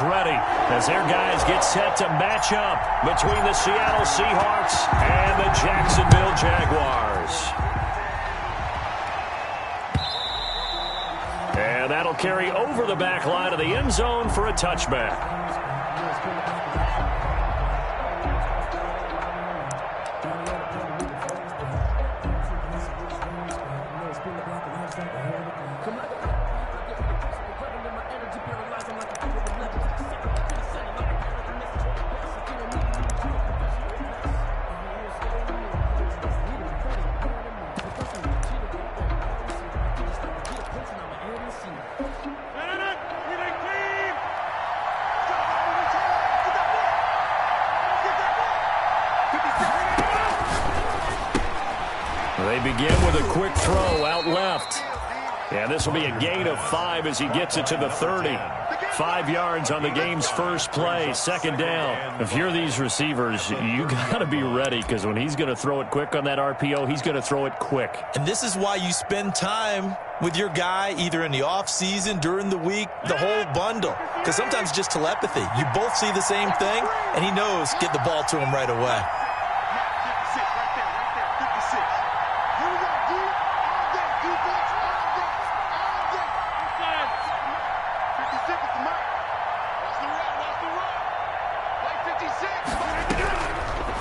Ready as their guys get set to match up between the Seattle Seahawks and the Jacksonville Jaguars. And that'll carry over the back line of the end zone for a touchback. They begin with a quick throw out left. And this will be a gain of 5 as he gets it to the 30. 5 yards on the game's first play, second down. If you're these receivers, you got to be ready because when he's going to throw it quick on that RPO, he's going to throw it quick. And this is why you spend time with your guy either in the offseason, during the week, the whole bundle. Because sometimes just telepathy. You both see the same thing, and he knows get the ball to him right away.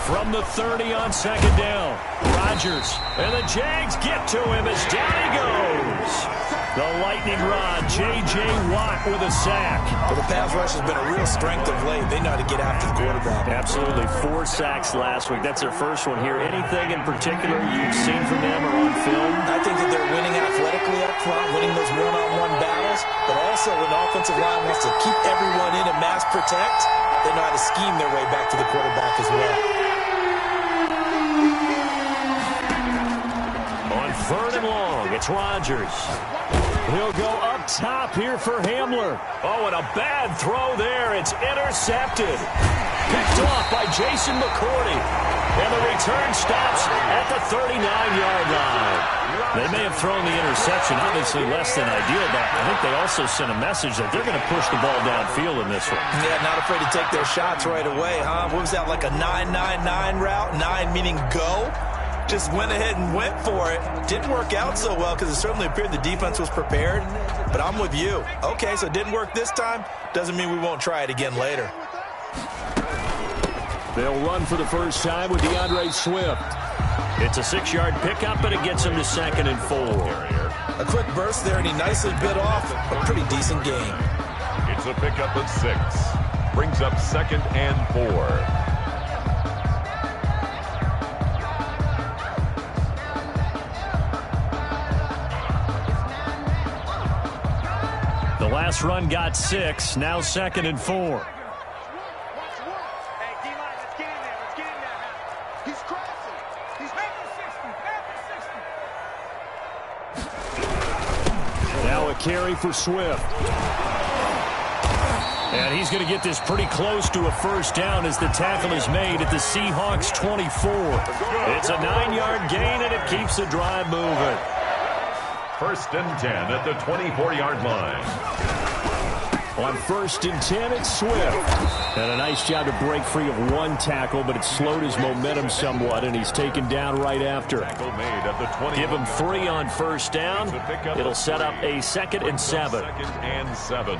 From the 30 on second down, Rodgers, and the Jags get to him as down he goes. The lightning rod, J.J. Watt with a sack. Well, the pass rush has been a real strength of late. They know how to get after the quarterback. Absolutely. 4 sacks last week. That's their first one here. Anything in particular you've seen from them or on film? I think that they're winning athletically up front, winning those one-on-one battles, but also when the offensive line wants to keep everyone in and mass protect, they know how to scheme their way back to the quarterback as well. Third and long, it's Rodgers. He'll go up top here for Hamler. Oh, and a bad throw there. It's intercepted. Picked off by Jason McCourty. And the return stops at the 39-yard line. They may have thrown the interception, obviously less than ideal, but I think they also sent a message that they're going to push the ball downfield in this one. Yeah, not afraid to take their shots right away, huh? What was that, like a 9-9-9 route? 9 meaning go? Just went ahead and went for it. Didn't work out so well because it certainly appeared the defense was prepared. But I'm with you. Okay, so it didn't work this time. Doesn't mean we won't try it again later. They'll run for the first time with DeAndre Swift. It's a 6-yard pickup, and it gets him to 2nd and 4. A quick burst there, and he nicely bit off a pretty decent gain. It's a pickup of 6. Brings up 2nd and 4. The last run got 6, now 2nd and 4. Now a carry for Swift. And he's going to get this pretty close to a first down as the tackle is made at the Seahawks 24. It's a 9-yard gain, and it keeps the drive moving. 1st and 10 at the 24-yard line. On 1st and 10, it's Swift. And a nice job to break free of 1 tackle, but it slowed his momentum somewhat, and he's taken down right after. Give him 3 on first down. It'll set up a 2nd and 7. 2nd and 7.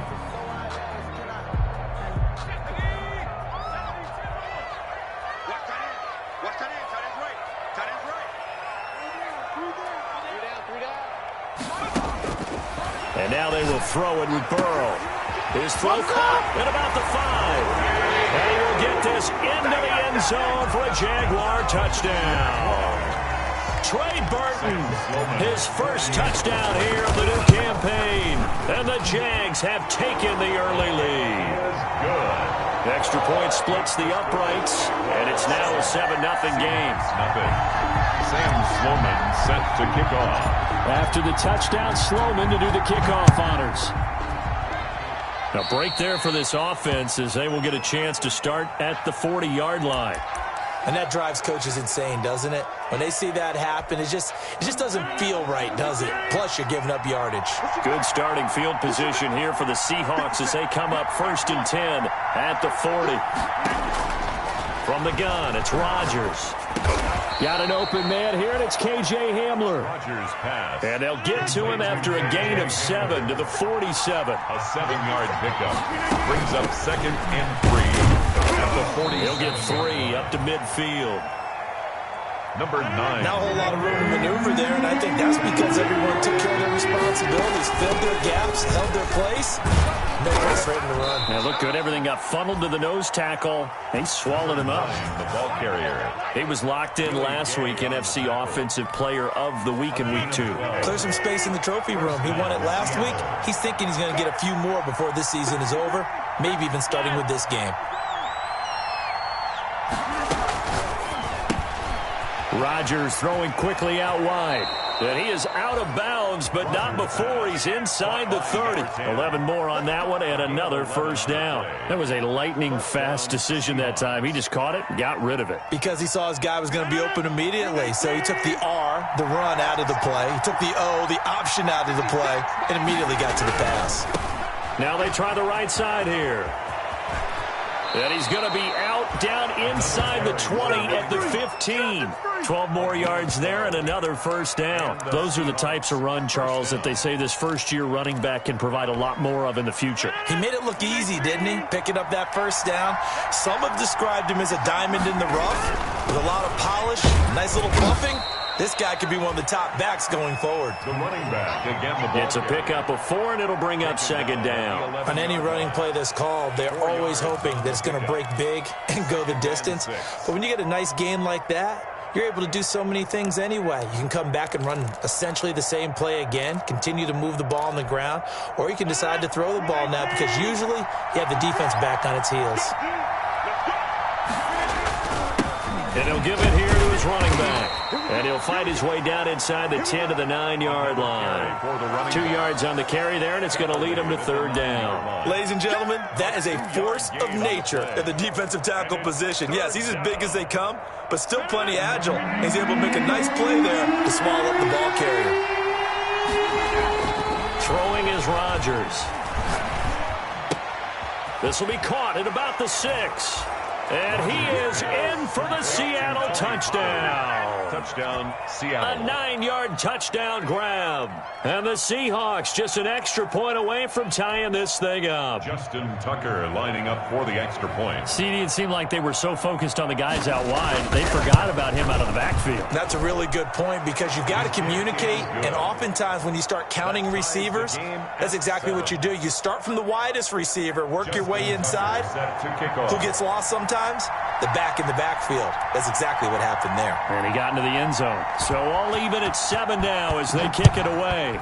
And now they will throw it with Burrow. His throw caught at about the 5. And he will get this into the end zone for a Jaguar touchdown. Trey Burton, his first touchdown here of the new campaign. And the Jags have taken the early lead. The extra point splits the uprights, and it's now a 7-0 game. Sam Sloman set to kick off. After the touchdown, Sloman to do the kickoff honors. A break there for this offense as they will get a chance to start at the 40-yard line. And that drives coaches insane, doesn't it? When they see that happen, it just doesn't feel right, does it? Plus, you're giving up yardage. Good starting field position here for the Seahawks as they come up 1st and 10 at the 40. From the gun, it's Rodgers. Got an open man here, and it's K.J. Hamler. Rodgers pass. And they'll get to him after a gain of 7 to the 47. A 7-yard pickup. Brings up 2nd and 3. At the 40. He'll get 3 up to midfield. Number 9. Not a whole lot of room to maneuver there, and I think that's because everyone took care of their responsibilities, filled their gaps, held their place. No place for him to run. Yeah, looked good. Everything got funneled to the nose tackle. They swallowed him up. The ball carrier. He was locked in last week, NFC Offensive Player of the Week in Week 2. Clear some space in the trophy room. He won it last week. He's thinking he's going to get a few more before this season is over, maybe even starting with this game. Rodgers throwing quickly out wide. And he is out of bounds, but not before he's inside the 30. 11 more on that one, and another first down. That was a lightning-fast decision that time. He just caught it and got rid of it. Because he saw his guy was going to be open immediately, so he took the R, the run, out of the play. He took the O, the option, out of the play, and immediately got to the pass. Now they try the right side here. And he's going to be out down inside the 20 at the 15. 12 more yards there and another first down. Those are the types of run, Charles, that they say this first-year running back can provide a lot more of in the future. He made it look easy, didn't he? Picking up that first down. Some have described him as a diamond in the rough with a lot of polish, nice little buffing. This guy could be one of the top backs going forward. The running back. Again, the ball It's a pickup of 4, and it'll bring up 2nd down. On any running play that's called, they're always hoping that it's going to break big and go the distance. But when you get a nice gain like that, you're able to do so many things anyway. You can come back and run essentially the same play again, continue to move the ball on the ground, or you can decide to throw the ball now because usually you have the defense back on its heels. And he'll give it here to his running back. And he'll fight his way down inside the 10 to the 9-yard line. 2 yards on the carry there, and it's going to lead him to 3rd down. Ladies and gentlemen, that is a force of nature at the defensive tackle position. Yes, he's as big as they come, but still plenty agile. He's able to make a nice play there to swallow up the ball carrier. Throwing is Rodgers. This will be caught at about the 6. And he is in for the Seattle touchdown. Touchdown, Seattle. A 9-yard touchdown grab. And the Seahawks just an extra point away from tying this thing up. Justin Tucker lining up for the extra point. CD, it seemed like they were so focused on the guys out wide, they forgot about him out of the backfield. That's a really good point because you've got to communicate, and oftentimes when you start counting receivers, that's exactly what you do. You start from the widest receiver, work your way inside. Who gets lost sometimes? The back in the backfield. That's exactly what happened there. And he got into the end zone. So all even at 7 now as they kick it away.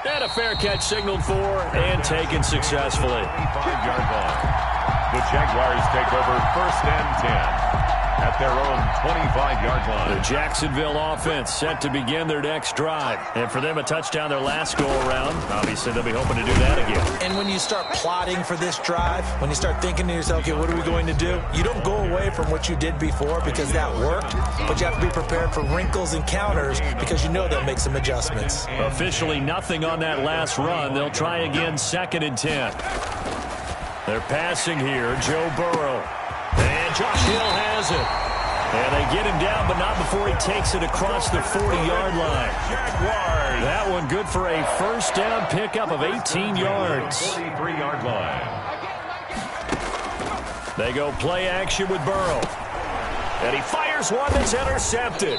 And a fair catch signaled for and taken successfully. 5-yard line. The Jaguars take over 1st and 10 at their own 25-yard line. The Jacksonville offense set to begin their next drive. And for them, a touchdown their last go-around. Obviously, they'll be hoping to do that again. And when you start plotting for this drive, when you start thinking to yourself, okay, what are we going to do? You don't go away from what you did before because that worked, but you have to be prepared for wrinkles and counters because you know they'll make some adjustments. Officially nothing on that last run. They'll try again 2nd and 10. They're passing here, Joe Burrow. And Josh Hill has it. And they get him down, but not before he takes it across the 40-yard line. Jaguars. That one good for a first down pickup of 18 yards. 43-yard line. They go play action with Burrow. And he fires one that's intercepted.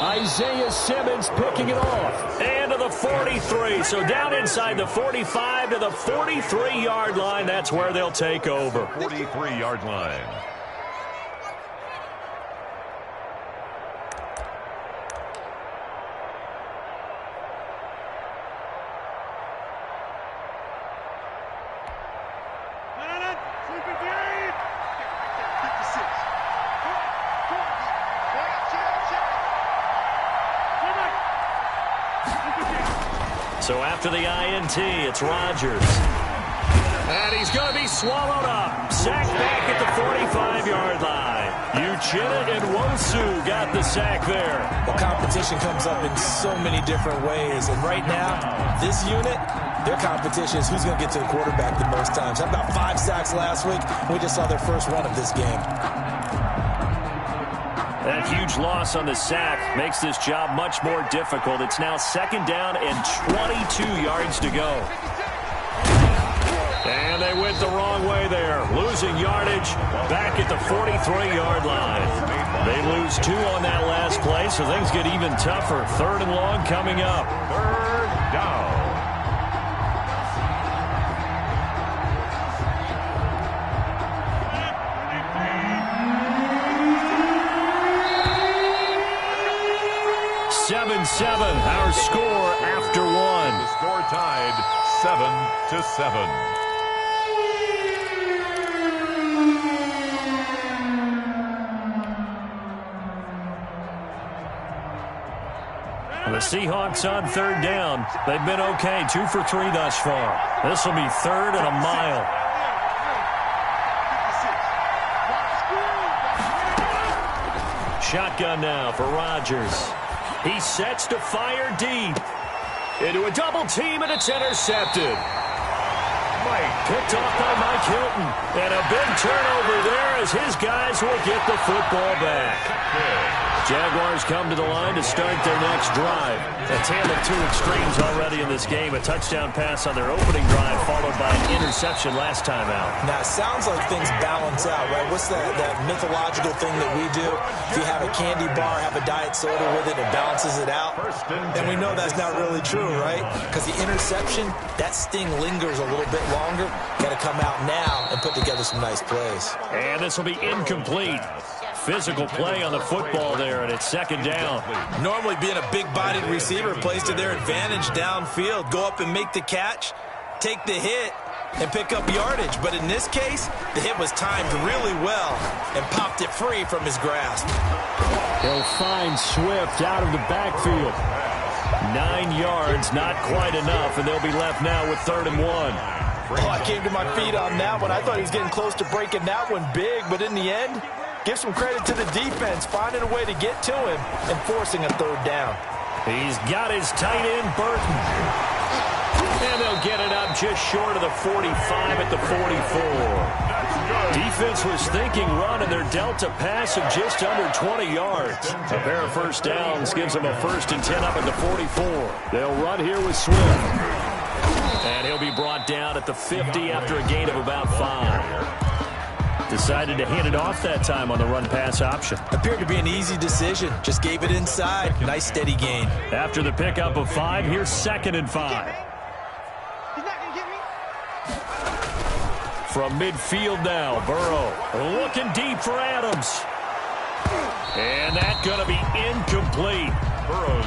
Isaiah Simmons picking it off. And to the 43. So down inside the 45 to the 43-yard line. That's where they'll take over. 43-yard line. So after the INT, it's Rodgers. And he's going to be swallowed up. Sacked back at the 45-yard line. Uchenna and Wosu got the sack there. Well, competition comes up in so many different ways. And right now, this unit, their competition is who's going to get to the quarterback the most times. How about 5 sacks last week? We just saw their first one of this game. That huge loss on the sack makes this job much more difficult. It's now 2nd down and 22 yards to go. And they went the wrong way there. Losing yardage back at the 43-yard line. They lose 2 on that last play, so things get even tougher. 3rd and long coming up. 3rd down. Our score after 1. The score tied 7-7. The Seahawks on 3rd down. They've been okay, 2 for 3 thus far. This will be 3rd and a mile. Shotgun now for Rodgers. He sets to fire deep. Into a double team, and it's intercepted. Picked off by Mike Hilton. And a big turnover there as his guys will get the football back. Jaguars come to the line to start their next drive. A tale of 2 extremes already in this game. A touchdown pass on their opening drive, followed by an interception last time out. Now, it sounds like things balance out, right? What's that mythological thing that we do? If you have a candy bar, have a diet soda with it, it balances it out. And we know that's not really true, right? Because the interception, that sting lingers a little bit longer. Got to come out now and put together some nice plays. And this will be incomplete. Physical play on the football there, and it's 2nd down. Normally being a big-bodied receiver plays to their advantage downfield. Go up and make the catch, take the hit, and pick up yardage. But in this case, the hit was timed really well and popped it free from his grasp. He'll find Swift out of the backfield. 9 yards, not quite enough, and they'll be left now with 3rd and 1. Oh, I came to my feet on that one. I thought he was getting close to breaking that one big, but in the end, give some credit to the defense, finding a way to get to him and forcing a 3rd down. He's got his tight end, Burton. And they'll get it up just short of the 45 at the 44. Defense was thinking run, and they're dealt a pass of just under 20 yards. A pair of 1st downs gives them a 1st and 10 up at the 44. They'll run here with Swift. And he'll be brought down at the 50 after a gain of about 5. Decided to hand it off that time on the run-pass option. Appeared to be an easy decision. Just gave it inside. Nice steady gain. After the pickup of 5, here's 2nd and 5. From midfield now, Burrow looking deep for Adams. And that's going to be incomplete.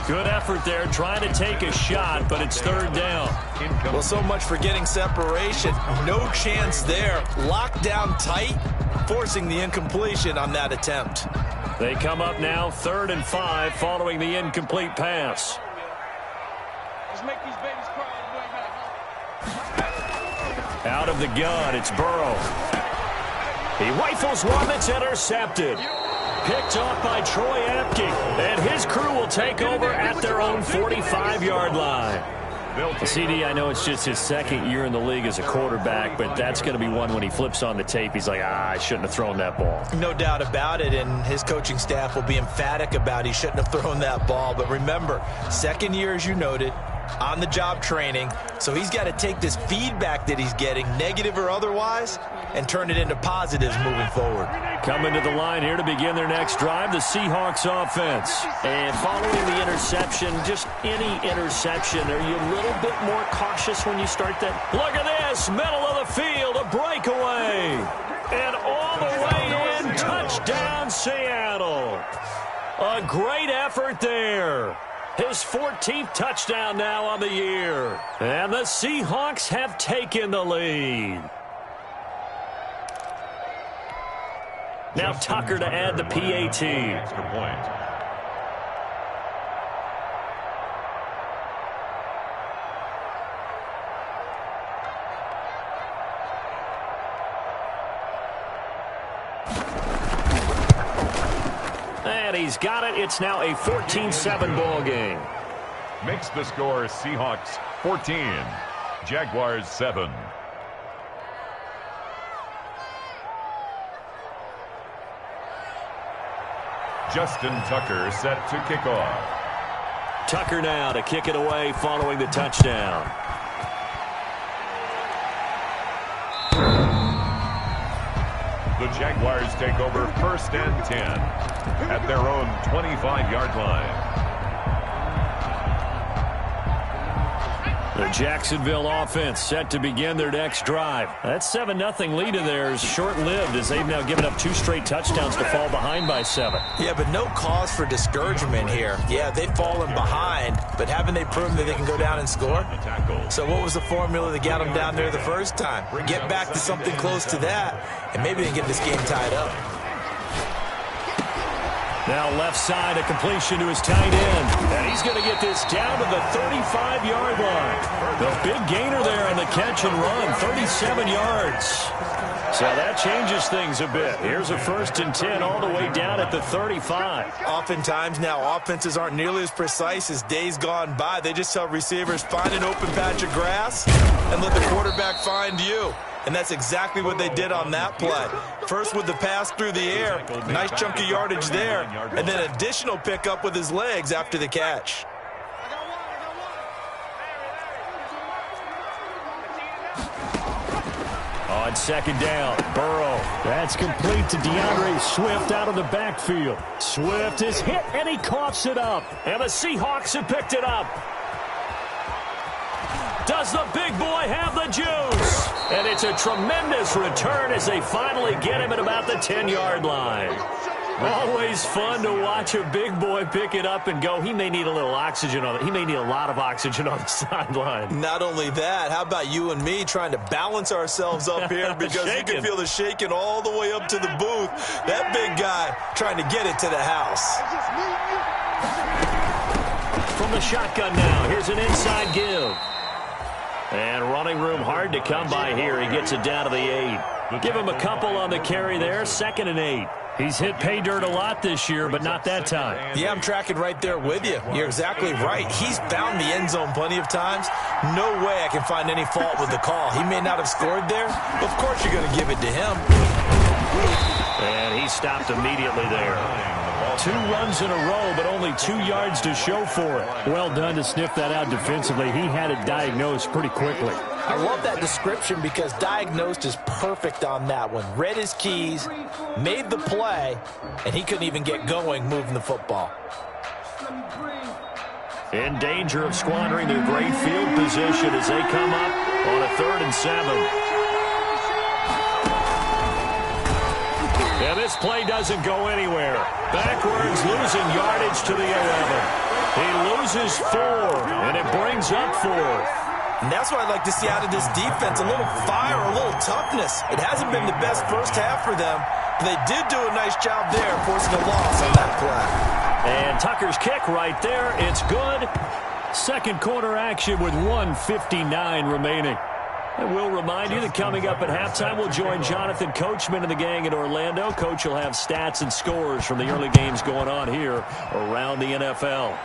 Good effort there, trying to take a shot, but it's 3rd down. Well, so much for getting separation. No chance there. Locked down tight, forcing the incompletion on that attempt. They come up now 3rd and 5 following the incomplete pass. Let's make these babies cry on the way back. Out of the gun, it's Burrow. He rifles one that's intercepted. Picked off by Troy Apke, and his crew will take over at their own 45-yard line. CD, I know it's just his 2nd year in the league as a quarterback, but that's going to be one when he flips on the tape. He's like, I shouldn't have thrown that ball. No doubt about it, and his coaching staff will be emphatic about he shouldn't have thrown that ball. But remember, 2nd year, as you noted, on-the-job training, so he's got to take this feedback that he's getting, negative or otherwise, and turn it into positives moving forward. Coming to the line here to begin their next drive, the Seahawks offense. And following the interception, just any interception, are you a little bit more cautious when you start that? Look at this, middle of the field, a breakaway. And all the way in, touchdown Seattle. A great effort there. His 14th touchdown now on the year. And the Seahawks have taken the lead. Now Tucker to add the PAT. Extra point. And he's got it. It's now a 14-7 ball game. Makes the score Seahawks 14, Jaguars 7. Justin Tucker set to kick off. Tucker now to kick it away following the touchdown. The Jaguars take over 1st and 10 at their own 25-yard line. The Jacksonville offense set to begin their next drive. That 7-0 lead of theirs short-lived as they've now given up 2 straight touchdowns to fall behind by 7. Yeah, but no cause for discouragement here. Yeah, they've fallen behind, but haven't they proven that they can go down and score? So what was the formula that got them down there the first time? Get back to something close to that, and maybe they can get this game tied up. Now left side, a completion to his tight end. And he's going to get this down to the 35-yard line. The big gainer there on the catch and run, 37 yards. So that changes things a bit. Here's a 1st and 10 all the way down at the 35. Oftentimes now, offenses aren't nearly as precise as days gone by. They just tell receivers, find an open patch of grass and let the quarterback find you. And that's exactly what they did on that play. First with the pass through the air, nice chunk of yardage there, and then additional pickup with his legs after the catch. On 2nd down, Burrow. That's complete to DeAndre Swift out of the backfield. Swift is hit, and he coughs it up. And the Seahawks have picked it up. Does the big boy have the juice? And it's a tremendous return as they finally get him at about the 10-yard line. Always fun to watch a big boy pick it up and go. He may need a little oxygen on it. He may need a lot of oxygen on the sideline. Not only that, how about you and me trying to balance ourselves up here because you can feel the shaking all the way up to the booth. That big guy trying to get it to the house. From the shotgun now, here's an inside give. And running room hard to come by here. He gets it down to the 8. Give him a couple on the carry there. 2nd and 8. He's hit pay dirt a lot this year, but not that time. Yeah, I'm tracking right there with you. You're exactly right. He's found the end zone plenty of times. No way I can find any fault with the call. He may not have scored there. Of course you're going to give it to him. And he stopped immediately there. 2 runs in a row, but only 2 yards to show for it. Well done to sniff that out defensively. He had it diagnosed pretty quickly. I love that description because diagnosed is perfect on that one. Read his keys, made the play, and he couldn't even get going moving the football. In danger of squandering their great field position as they come up on a 3rd and 7. And this play doesn't go anywhere. Backwards, losing yardage to the 11. He loses 4, and it brings up 4th. And that's what I'd like to see out of this defense, a little fire, a little toughness. It hasn't been the best first half for them, but they did do a nice job there, forcing a loss on that play. And Tucker's kick right there. It's good. 2nd quarter action with 1:59 remaining. I will remind you that coming up at halftime, we'll join Jonathan Coachman and the gang in Orlando. Coach will have stats and scores from the early games going on here around the NFL.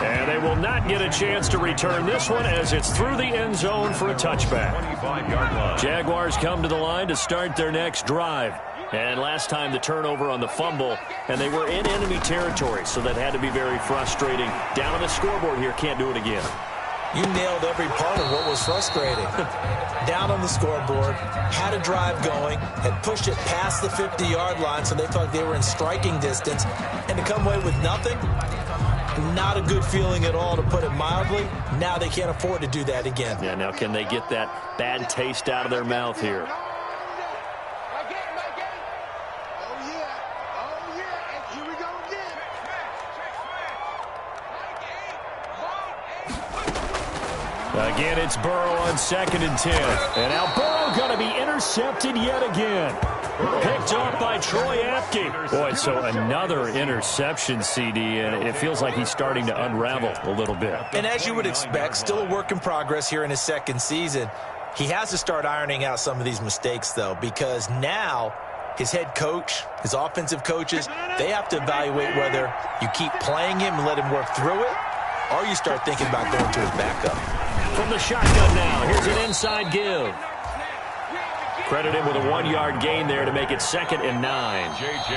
And they will not get a chance to return this one as it's through the end zone for a touchback. 25-yard line. Jaguars come to the line to start their next drive. And last time the turnover on the fumble, and they were in enemy territory, so that had to be very frustrating. Down on the scoreboard here, can't do it again. You nailed every part of what was frustrating. Down on the scoreboard, had a drive going, had pushed it past the 50-yard line so they felt like they were in striking distance, and to come away with nothing, not a good feeling at all, to put it mildly. Now they can't afford to do that again. Yeah, now can they get that bad taste out of their mouth here? Again, it's Burrow on 2nd and 10. And now Burrow going to be intercepted yet again. Picked off by Troy Apke. Boy, so another interception, CD, and it feels like he's starting to unravel a little bit. And as you would expect, still a work in progress here in his 2nd season. He has to start ironing out some of these mistakes, though, because now his head coach, his offensive coaches, they have to evaluate whether you keep playing him and let him work through it, or you start thinking about going to his backup. From the shotgun now, here's an inside give. Credit him with a 1-yard gain there to make it 2nd and 9.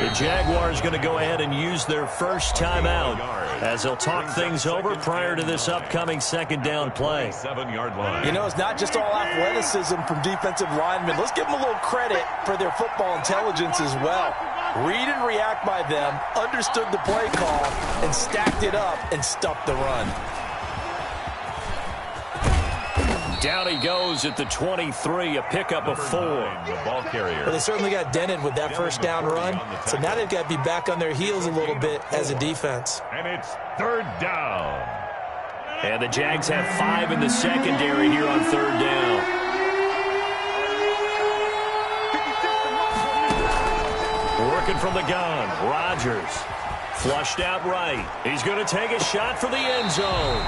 The Jaguars going to go ahead and use their first timeout as they'll talk things over prior to this upcoming 2nd down play. 7-yard line. You know, it's not just all athleticism from defensive linemen. Let's give them a little credit for their football intelligence as well. Read and react by them, understood the play call, and stacked it up and stuffed the run. Down he goes at the 23, a pickup of 4. The ball carrier. Well, they certainly got dented with that first down run, so now they've got to be back on their heels a little bit as a defense. And it's 3rd down. And the Jags have 5 in the secondary here on 3rd down. Working from the gun, Rodgers. Flushed out right. He's going to take a shot for the end zone.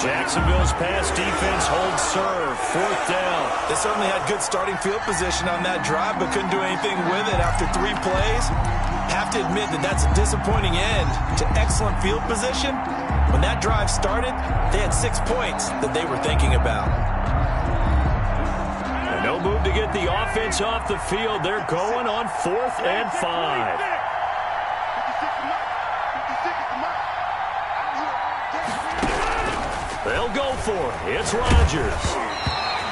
Jacksonville's pass defense holds serve. 4th down. They certainly had good starting field position on that drive, but couldn't do anything with it after 3 plays. Have to admit that that's a disappointing end to excellent field position. When that drive started, they had 6 points that they were thinking about. And no move to get the offense off the field. They're going on 4th and 5. They'll go for it. It's Rodgers.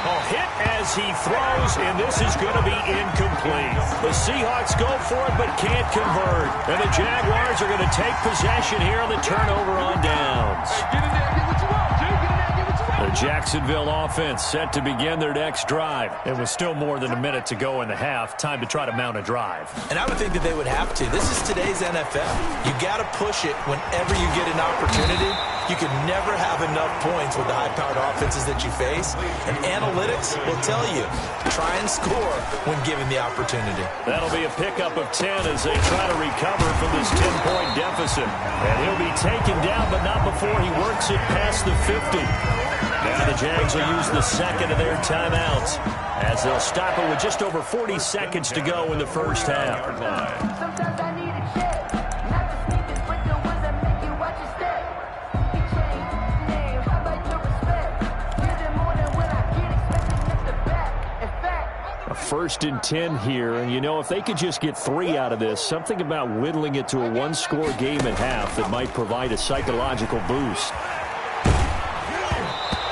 A hit as he throws, and this is going to be incomplete. The Seahawks go for it but can't convert. And the Jaguars are going to take possession here on the turnover on downs. Get in there, get what you want, Jay. Get in there, get what you want. The Jacksonville offense set to begin their next drive. It was still more than a minute to go in the half. Time to try to mount a drive. And I would think that they would have to. This is today's NFL. You got to push it whenever you get an opportunity. You can never have enough points with the high-powered offenses that you face. And analytics will tell you, try and score when given the opportunity. That'll be a pickup of 10 as they try to recover from this 10-point deficit. And he'll be taken down, but not before he works it past the 50. Now the Jags will use the 2nd of their timeouts as they'll stop it with just over 40 seconds to go in the first half. Sometimes I need a check, not the sneakers, but the ones that make you watch your step. Big chain, name, how about your respect? Give them more than what I get, expecting us to back. In fact, A 1st and 10 here, and you know, if they could just get 3 out of this, something about whittling it to a 1-score game at half that might provide a psychological boost.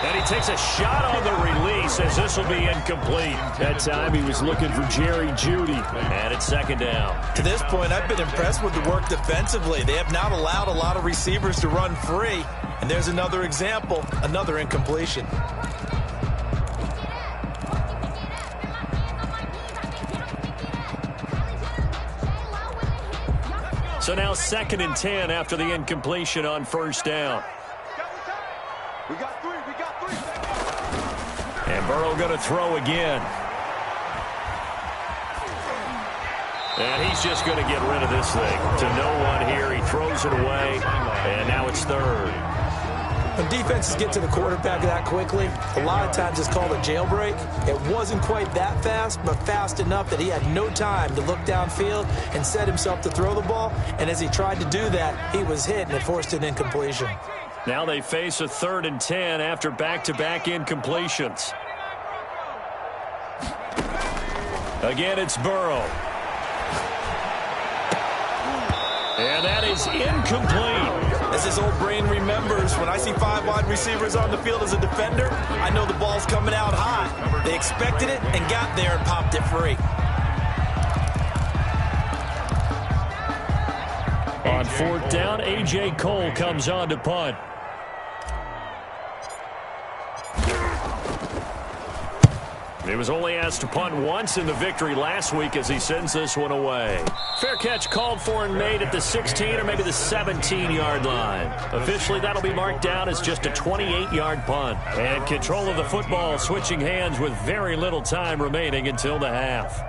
And he takes a shot on the release as this will be incomplete. That time he was looking for Jerry Jeudy. And it's 2nd down. To this point, I've been impressed with the work defensively. They have not allowed a lot of receivers to run free. And there's another example, another incompletion. So now 2nd and 10 after the incompletion on 1st down. We got 3, we got 3. And Burrow going to throw again. And he's just going to get rid of this thing to no one here. He throws it away, and now it's 3rd. When defenses get to the quarterback that quickly, a lot of times it's called a jailbreak. It wasn't quite that fast, but fast enough that he had no time to look downfield and set himself to throw the ball. And as he tried to do that, he was hit, and it forced an incompletion. Now they face a 3rd and 10 after back-to-back incompletions. Again, it's Burrow. And that is incomplete. As his old brain remembers, when I see 5 wide receivers on the field as a defender, I know the ball's coming out high. They expected it and got there and popped it free. On 4th down, A.J. Cole comes on to punt. He was only asked to punt once in the victory last week as he sends this one away. Fair catch called for and made at the 16 or maybe the 17-yard line. Officially, that'll be marked down as just a 28-yard punt. And control of the football switching hands with very little time remaining until the half.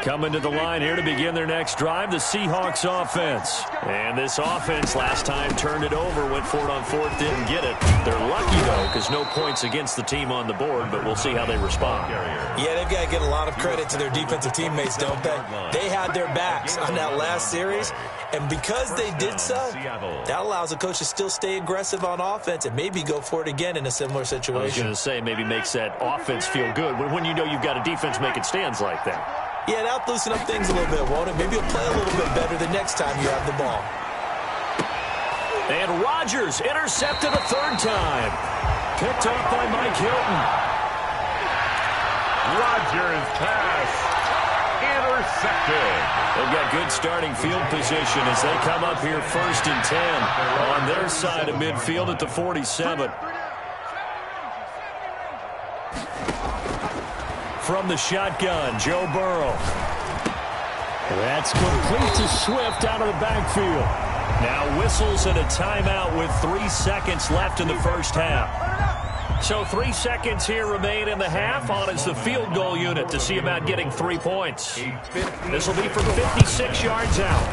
Coming to the line here to begin their next drive, the Seahawks offense. And this offense last time turned it over, went for it on fourth, didn't get it. They're lucky, though, because no points against the team on the board, but we'll see how they respond. Yeah, they've got to get a lot of credit to their defensive teammates, don't they? They had their backs on that last series, and because they did so, that allows the coach to still stay aggressive on offense and maybe go for it again in a similar situation. I was going to say, maybe makes that offense feel good when you know you've got a defense making stands like that. Yeah, that'll loosen up things a little bit, won't it? Maybe you'll play a little bit better the next time you have the ball. And Rodgers intercepted a third time. Picked off by Mike Hilton. Rodgers pass intercepted. They've got good starting field position as they come up here 1st and 10 on their side of midfield at the 47. From the shotgun, Joe Burrow. That's complete to Swift out of the backfield. Now whistles and a timeout with 3 seconds left in the first half. So 3 seconds here remain in the half. On is the field goal unit to see about getting 3 points. This will be from 56 yards out.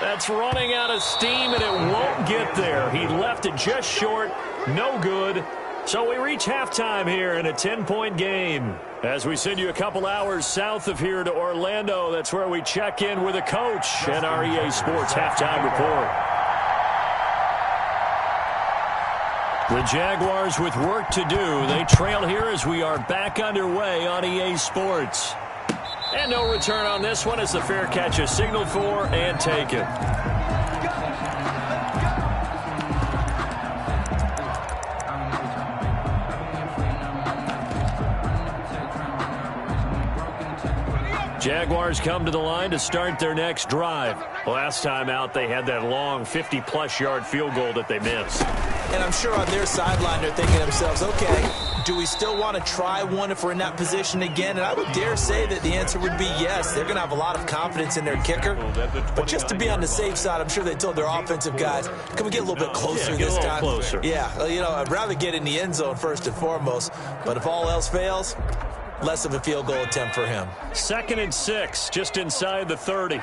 That's running out of steam, and it won't get there. He left it just short. No good. So we reach halftime here in a 10-point game. As we send you a couple hours south of here to Orlando, that's where we check in with a coach and our EA Sports halftime report. The Jaguars with work to do. They trail here as we are back underway on EA Sports. And no return on this one as the fair catch is signaled for and taken. Jaguars come to the line to start their next drive. Last time out, they had that long 50-plus yard field goal that they missed. And I'm sure on their sideline they're thinking to themselves, okay, do we still want to try one if we're in that position again? And I would dare say that the answer would be yes. They're going to have a lot of confidence in their kicker. But just to be on the safe side, I'm sure they told their offensive guys, can we get a little bit closer this time? Closer. Yeah, you know, I'd rather get in the end zone first and foremost. But if all else fails, less of a field goal attempt for him. 2nd and 6, just inside the 30.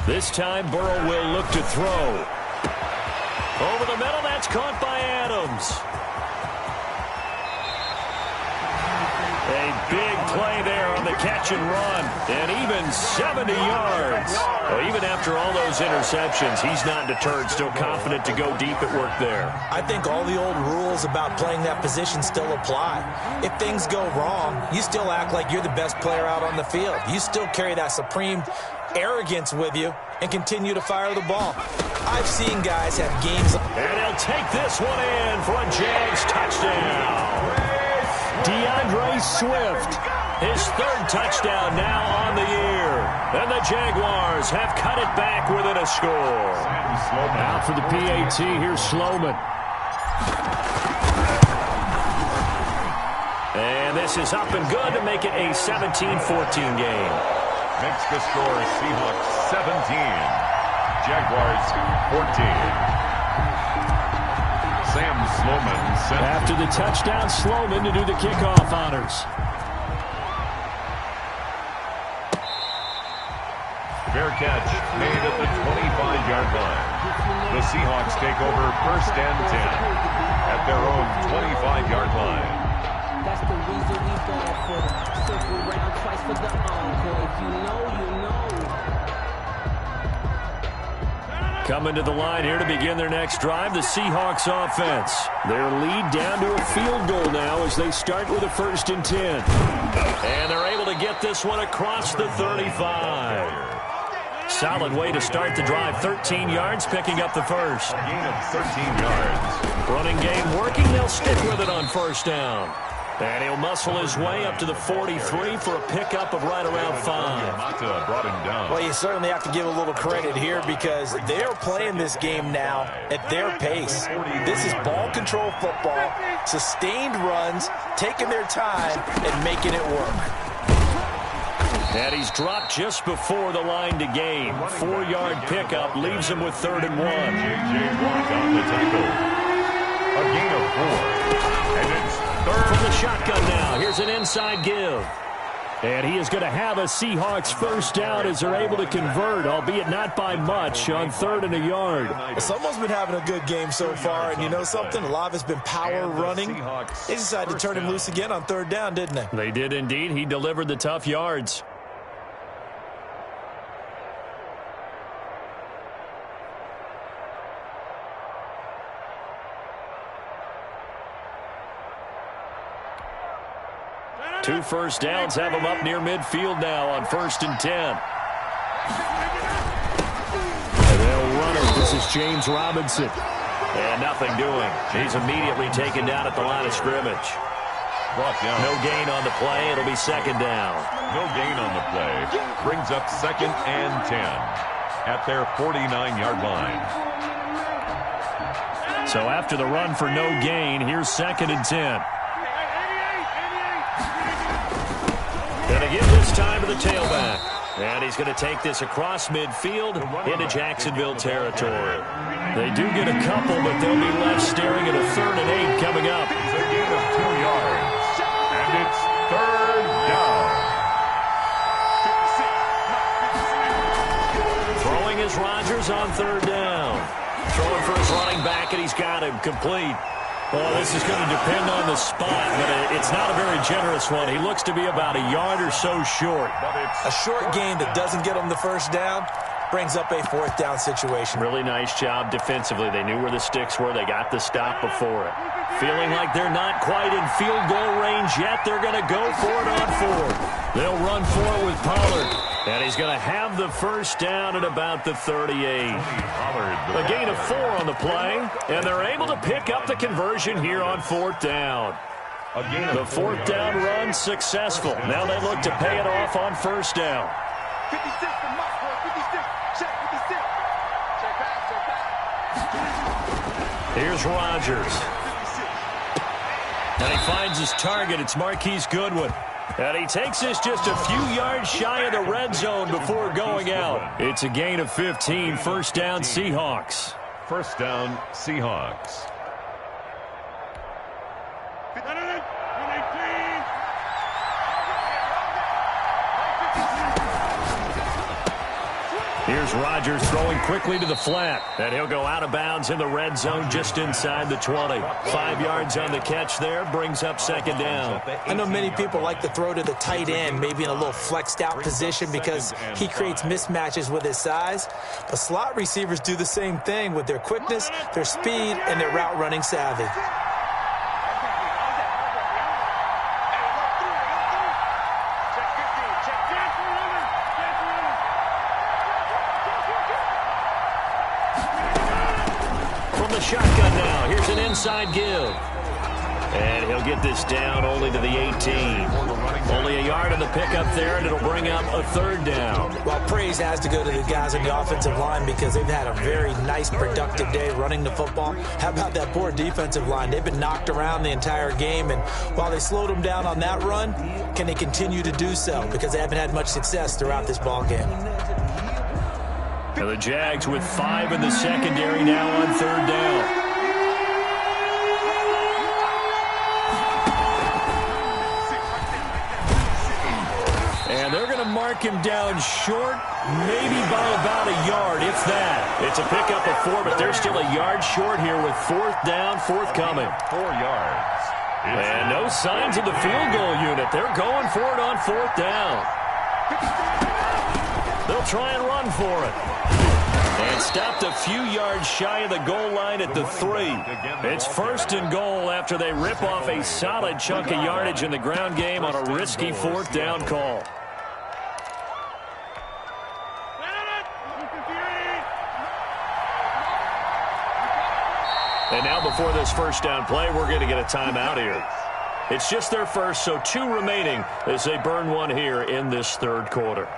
This time, Burrow will look to throw. Over the middle, that's caught by Adams. A big play there on the catch and run. And even 70 yards. Well, even after all those interceptions, he's not deterred, still confident to go deep at work there. I think all the old rules about playing that position still apply. If things go wrong, you still act like you're the best player out on the field. You still carry that supreme arrogance with you and continue to fire the ball. I've seen guys have games. And he'll take this one in for a Jags touchdown. DeAndre Swift, his 3rd touchdown now on the year. And the Jaguars have cut it back within a score. Out for the PAT, here's Sloman. And this is up and good to make it a 17-14 game. Makes the score Seahawks 17, Jaguars 14. Sam Sloman set. After the touchdown, Sloman to do the kickoff honors. Fair catch made at the 25-yard line. The Seahawks take over 1st and 10 at their own 25-yard line. That's the reason we ball for the circle round twice for the encore. If you know, you know. Coming to the line here to begin their next drive, the Seahawks offense. Their lead down to a field goal now as they start with a 1st and 10. And they're able to get this one across the 35. Solid way to start the drive. 13 yards, picking up the first. A gain of 13 yards. Running game working. They'll stick with it on 1st down. And he'll muscle his way up to the 43 for a pickup of right around 5. Mata brought him down. Well, you certainly have to give a little credit here because they're playing this game now at their pace. This is ball control football, sustained runs, taking their time, and making it work. And he's dropped just before the line to gain. 4-yard pickup leaves him with 3rd and 1. J.J. Watt on the tackle. A gain of 4. And it's 3rd. From the shotgun now, here's an inside give. And he is going to have a Seahawks first down as they're able to convert, albeit not by much, on 3rd and a yard. Someone's been having a good game so far, and you know something? A lot of it's been power running. They decided to turn him loose again on 3rd down, didn't they? They did indeed. He delivered the tough yards. Two first downs have him up near midfield now on 1st and 10. And they'll run it. This is James Robinson. And nothing doing. He's immediately taken down at the line of scrimmage. Brought down. No gain on the play. It'll be 2nd down. No gain on the play. Brings up 2nd and 10 at their 49-yard line. So after the run for no gain, here's 2nd and 10. Going to give this time to the tailback. And he's going to take this across midfield into Jacksonville territory. They do get a couple, but they'll be left staring at a 3rd and 8 coming up. It's a gain of 2 yards. And it's 3rd down. Throwing is Rodgers on 3rd down. Throwing for his running back, and he's got him complete. Well, this is going to depend on the spot, but it's not a very generous one. He looks to be about a yard or so short. A short gain that doesn't get him the first down brings up a 4th down situation. Really nice job defensively. They knew where the sticks were. They got the stop before it. Feeling like they're not quite in field goal range yet, they're going to go for it on 4th. They'll run for it with Pollard. And he's going to have the first down at about the 38. A gain of 4 on the play, and they're able to pick up the conversion here on 4th down. The 4th down run successful. Now they look to pay it off on 1st down. 56 from Mossberg, 56. Check 56. Check back. Here's Rodgers. And he finds his target. It's Marquise Goodwin. And he takes this just a few yards shy of the red zone before going out. It's a gain of 15. 1st down, Seahawks. 1st down, Seahawks. Here's Rodgers throwing quickly to the flat. And he'll go out of bounds in the red zone just inside the 20. 5 yards on the catch there. Brings up 2nd down. I know many people like to throw to the tight end, maybe in a little flexed out position because he creates mismatches with his size. But slot receivers do the same thing with their quickness, their speed, and their route running savvy. Shotgun now. Here's an inside give. And he'll get this down only to the 18. Only a yard on the pickup there, and it'll bring up a 3rd down. Well, praise has to go to the guys on the offensive line because they've had a very nice, productive day running the football. How about that poor defensive line? They've been knocked around the entire game, and while they slowed them down on that run, can they continue to do so? Because they haven't had much success throughout this ball game. And the Jags with 5 in the secondary now on 3rd down. And they're going to mark him down short, maybe by about a yard, if that. It's a pickup of 4, but they're still a yard short here with 4th down, forthcoming. 4 yards. And no signs of the field goal unit. They're going for it on 4th down. They'll try and run for it. And stopped a few yards shy of the goal line at the 3. It's 1st and goal after they rip off a solid chunk of yardage in the ground game on a risky 4th down call. And now before this 1st down play, we're going to get a timeout here. It's just their first, so 2 remaining as they burn one here in this 3rd quarter.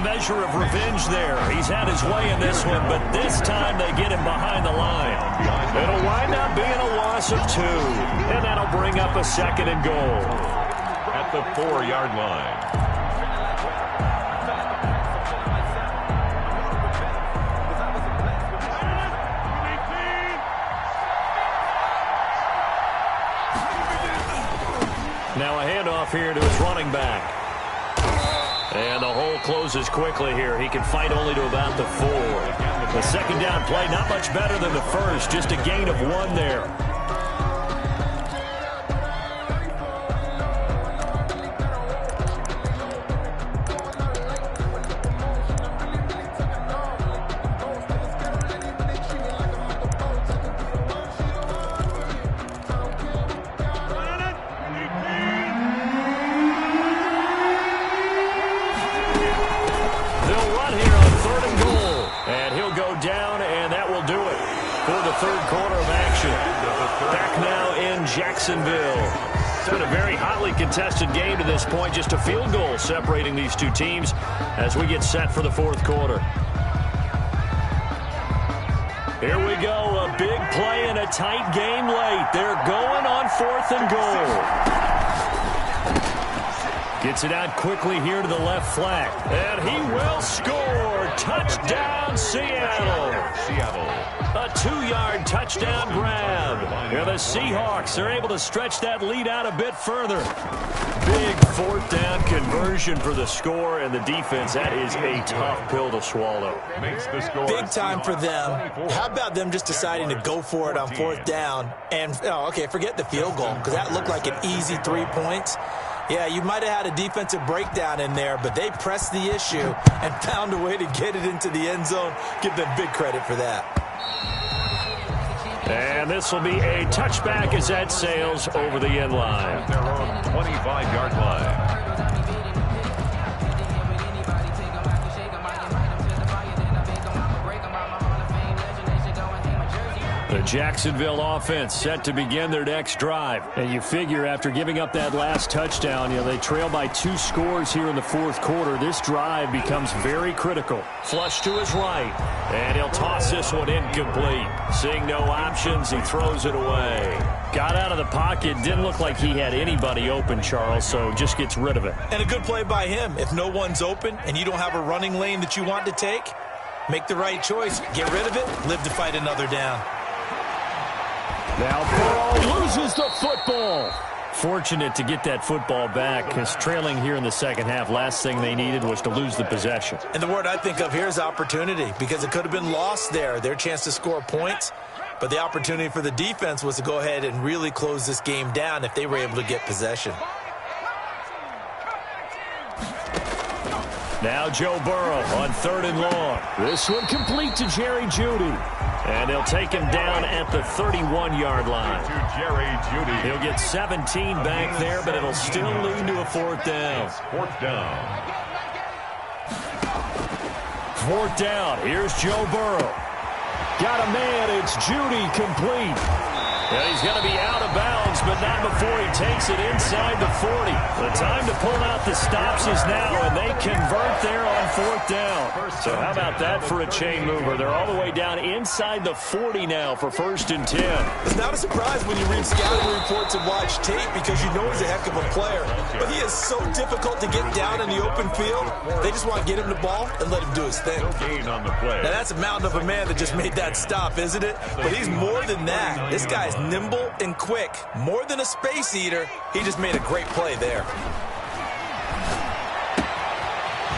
measure of revenge there. He's had his way in this one, but this time they get him behind the line. It'll wind up being a loss of 2, and that'll bring up a 2nd and goal. At the 4-yard line. Now a handoff here to his running back. And the hole closes quickly here. He can fight only to about the 4. The 2nd down play, not much better than the first. Just a gain of 1 there. It's been a very hotly contested game to this point. Just a field goal separating these two teams as we get set for the 4th quarter. Here we go. A big play and a tight game late. They're going on 4th and goal. Gets it out quickly here to the left flank. And he will score. Touchdown, Seattle. A 2-yard touchdown grab. Here the Seahawks are able to stretch that lead out a bit further. Big 4th down conversion for the score, and the defense, that is a tough pill to swallow. Makes the score. Big time for them. How about them just deciding to go for it on 4th down? And, okay, forget the field goal, because that looked like an easy 3 points. Yeah, you might have had a defensive breakdown in there, but they pressed the issue and found a way to get it into the end zone. Give them big credit for that. And this will be a touchback as that sails over the end line. Their own 25-yard line. The Jacksonville offense set to begin their next drive. And you figure after giving up that last touchdown, they trail by 2 scores here in the 4th quarter. This drive becomes very critical. Flush to his right. And he'll toss this one incomplete. Seeing no options, he throws it away. Got out of the pocket. Didn't look like he had anybody open, Charles, so just gets rid of it. And a good play by him. If no one's open and you don't have a running lane that you want to take, make the right choice. Get rid of it. Live to fight another down. Now Burrow loses the football. Fortunate to get that football back, because trailing here in the 2nd half, last thing they needed was to lose the possession. And the word I think of here is opportunity, because it could have been lost there. Their chance to score points, but the opportunity for the defense was to go ahead and really close this game down if they were able to get possession. Now Joe Burrow on 3rd and long. This one complete to Jerry Jeudy. And he'll take him down at the 31-yard line. To Jerry Jeudy. He'll get 17 back there, but it'll still lead to a 4th down. 4th down. 4th down. Here's Joe Burrow. Got a man. It's Jeudy complete. And he's going to be out of bounds, but not before he takes it inside the 40. The time to pull out the stops is now, and they convert there on 4th down. So how about that for a chain mover? They're all the way down inside the 40 now for 1st and 10. It's not a surprise when you read scouting reports and watch tape, because you know he's a heck of a player. But he is so difficult to get down in the open field. They just want to get him the ball and let him do his thing. No gain on the play. Now that's a mountain of a man that just made that stop, isn't it? But he's more than that. This guy's nimble and quick. More than a space eater, he just made a great play there.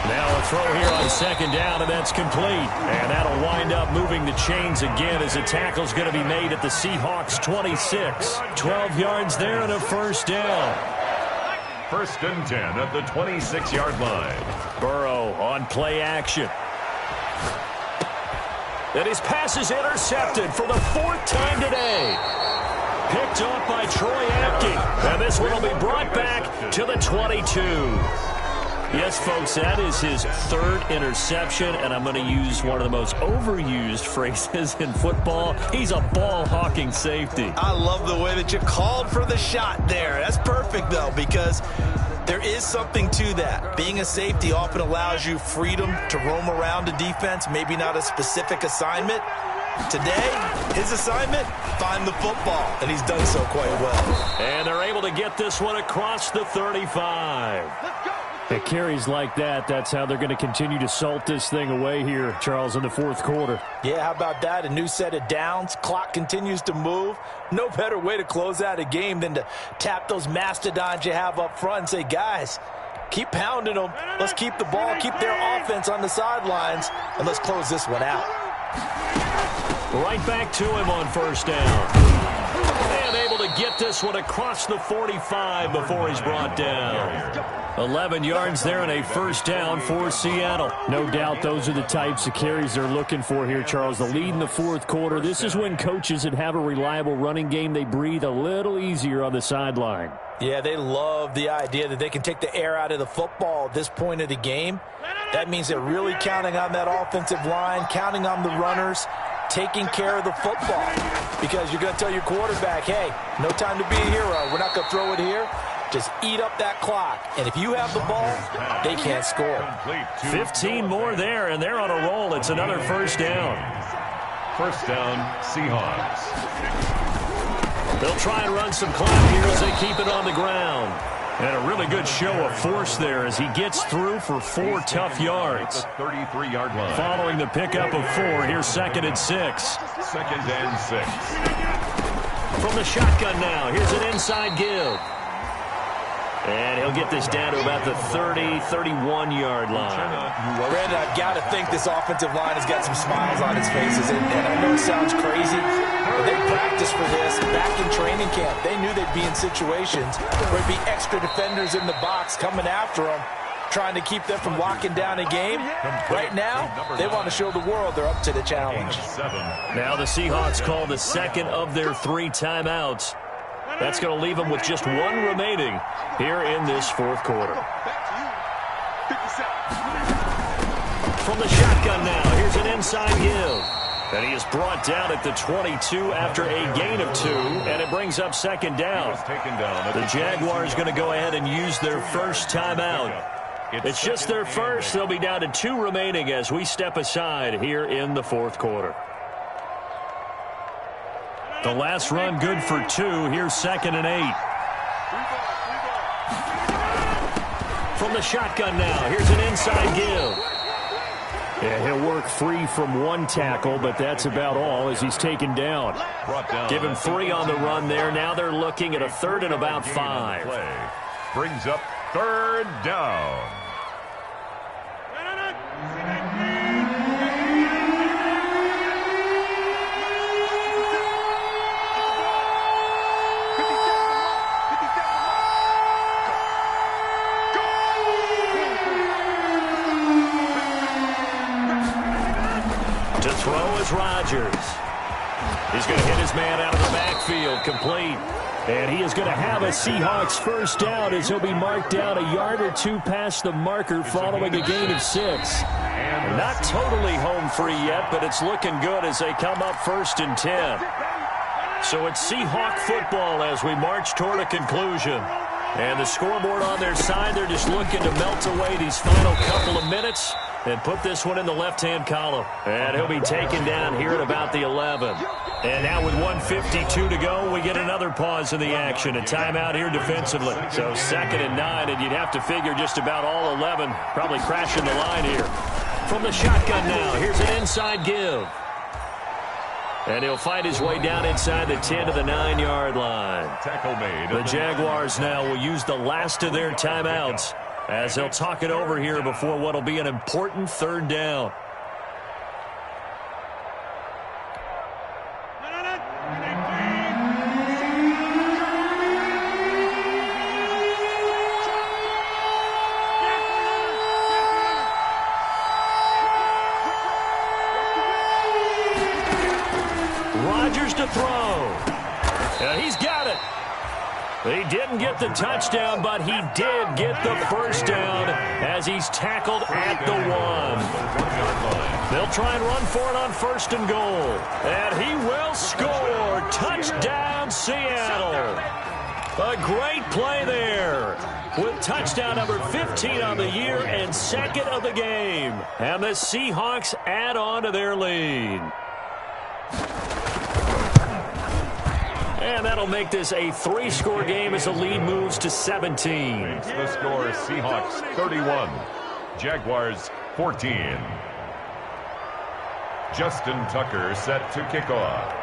Now a throw here on 2nd down, and that's complete. And that'll wind up moving the chains again as a tackle's going to be made at the Seahawks 26. 12 yards there and a 1st down. 1st and 10 at the 26-yard line. Burrow on play action. And his pass is intercepted for the 4th time today. Picked off by Troy Apke. And this one will be brought back to the 22. Yes, folks, that is his 3rd interception, and I'm going to use one of the most overused phrases in football. He's a ball-hawking safety. I love the way that you called for the shot there. That's perfect, though, because There is something to that. Being a safety often allows you freedom to roam around a defense, maybe not a specific assignment. Today, his assignment, find the football, and he's done so quite well. And they're able to get this one across the 35. At carries like that, that's how they're going to continue to salt this thing away here, Charles, in the fourth quarter. Yeah, how about that? A new set of downs. Clock continues to move. No better way to close out a game than to tap those mastodons you have up front and say, guys, keep pounding them. Let's keep the ball, keep their offense on the sidelines, and let's close this one out. Right back to him on first down. And able to get this one across the 45 before he's brought down. 11 yards there and a first down for Seattle. No doubt those are the types of carries they're looking for here, Charles. The lead in the fourth quarter. This is when coaches that have a reliable running game, they breathe a little easier on the sideline. Yeah, they love the idea that they can take the air out of the football at this point of the game. That means they're really counting on that offensive line, counting on the runners, taking care of the football. Because you're going to tell your quarterback, hey, no time to be a hero. We're not going to throw it here. Just eat up that clock. And if you have the ball, they can't score. 15 more there, and they're on a roll. It's another first down. First down, Seahawks. They'll try and run some clock here as they keep it on the ground. And a really good show of force there as he gets through for 4 tough yards. 33-yard line. Following the pickup of 4, here's 2nd and 6. Second and 6. From the shotgun now, here's an inside give. And he'll get this down to about the 30, 31-yard line. Brandon, I've got to think this offensive line has got some smiles on its faces. And I know it sounds crazy, but they practiced for this back in training camp. They knew they'd be in situations where there'd be extra defenders in the box coming after them, trying to keep them from locking down a game. Right now, they want to show the world they're up to the challenge. Now the Seahawks call the second of their 3 timeouts. That's going to leave them with just 1 remaining here in this fourth quarter. From the shotgun now, here's an inside give. And he is brought down at the 22 after a gain of 2, and it brings up 2nd down. The Jaguars going to go ahead and use their first timeout. It's just their first. They'll be down to 2 remaining as we step aside here in the fourth quarter. The last run good for 2. Here's 2nd and 8. From the shotgun now, here's an inside give. Yeah, he'll work free from 1 tackle, but that's about all as he's taken down. Give him 3 on the run there. Now they're looking at a 3rd and about 5. Brings up 3rd down. To throw is Rodgers. He's going to hit his man out of the backfield, complete. And he is going to have a Seahawks first down as he'll be marked down a yard or 2 past the marker following a gain of 6. Not totally home free yet, but it's looking good as they come up 1st and 10. So it's Seahawk football as we march toward a conclusion. And the scoreboard on their side, they're just looking to melt away these final couple of minutes and put this one in the left-hand column. And he'll be taken down here at about the 11. And now with 1:52 to go, we get another pause in the action. A timeout here defensively. So 2nd and 9, and you'd have to figure just about all 11 probably crashing the line here. From the shotgun now, here's an inside give. And he'll fight his way down inside the 10 to the 9-yard line. Tackle made. The Jaguars now will use the last of their timeouts as they'll talk it over here before what will be an important 3rd down. Rodgers to throw. And he's got it. He didn't get the touchdown, but he did get the first down as he's tackled at the 1. They'll try and run for it on 1st and goal. And he will score. Touchdown, Seattle. A great play there. with touchdown number 15 on the year and second of the game. And the Seahawks add on to their lead. And that'll make this a 3-score game as the lead moves to 17. The score, Seahawks 31, Jaguars 14. Justin Tucker set to kick off.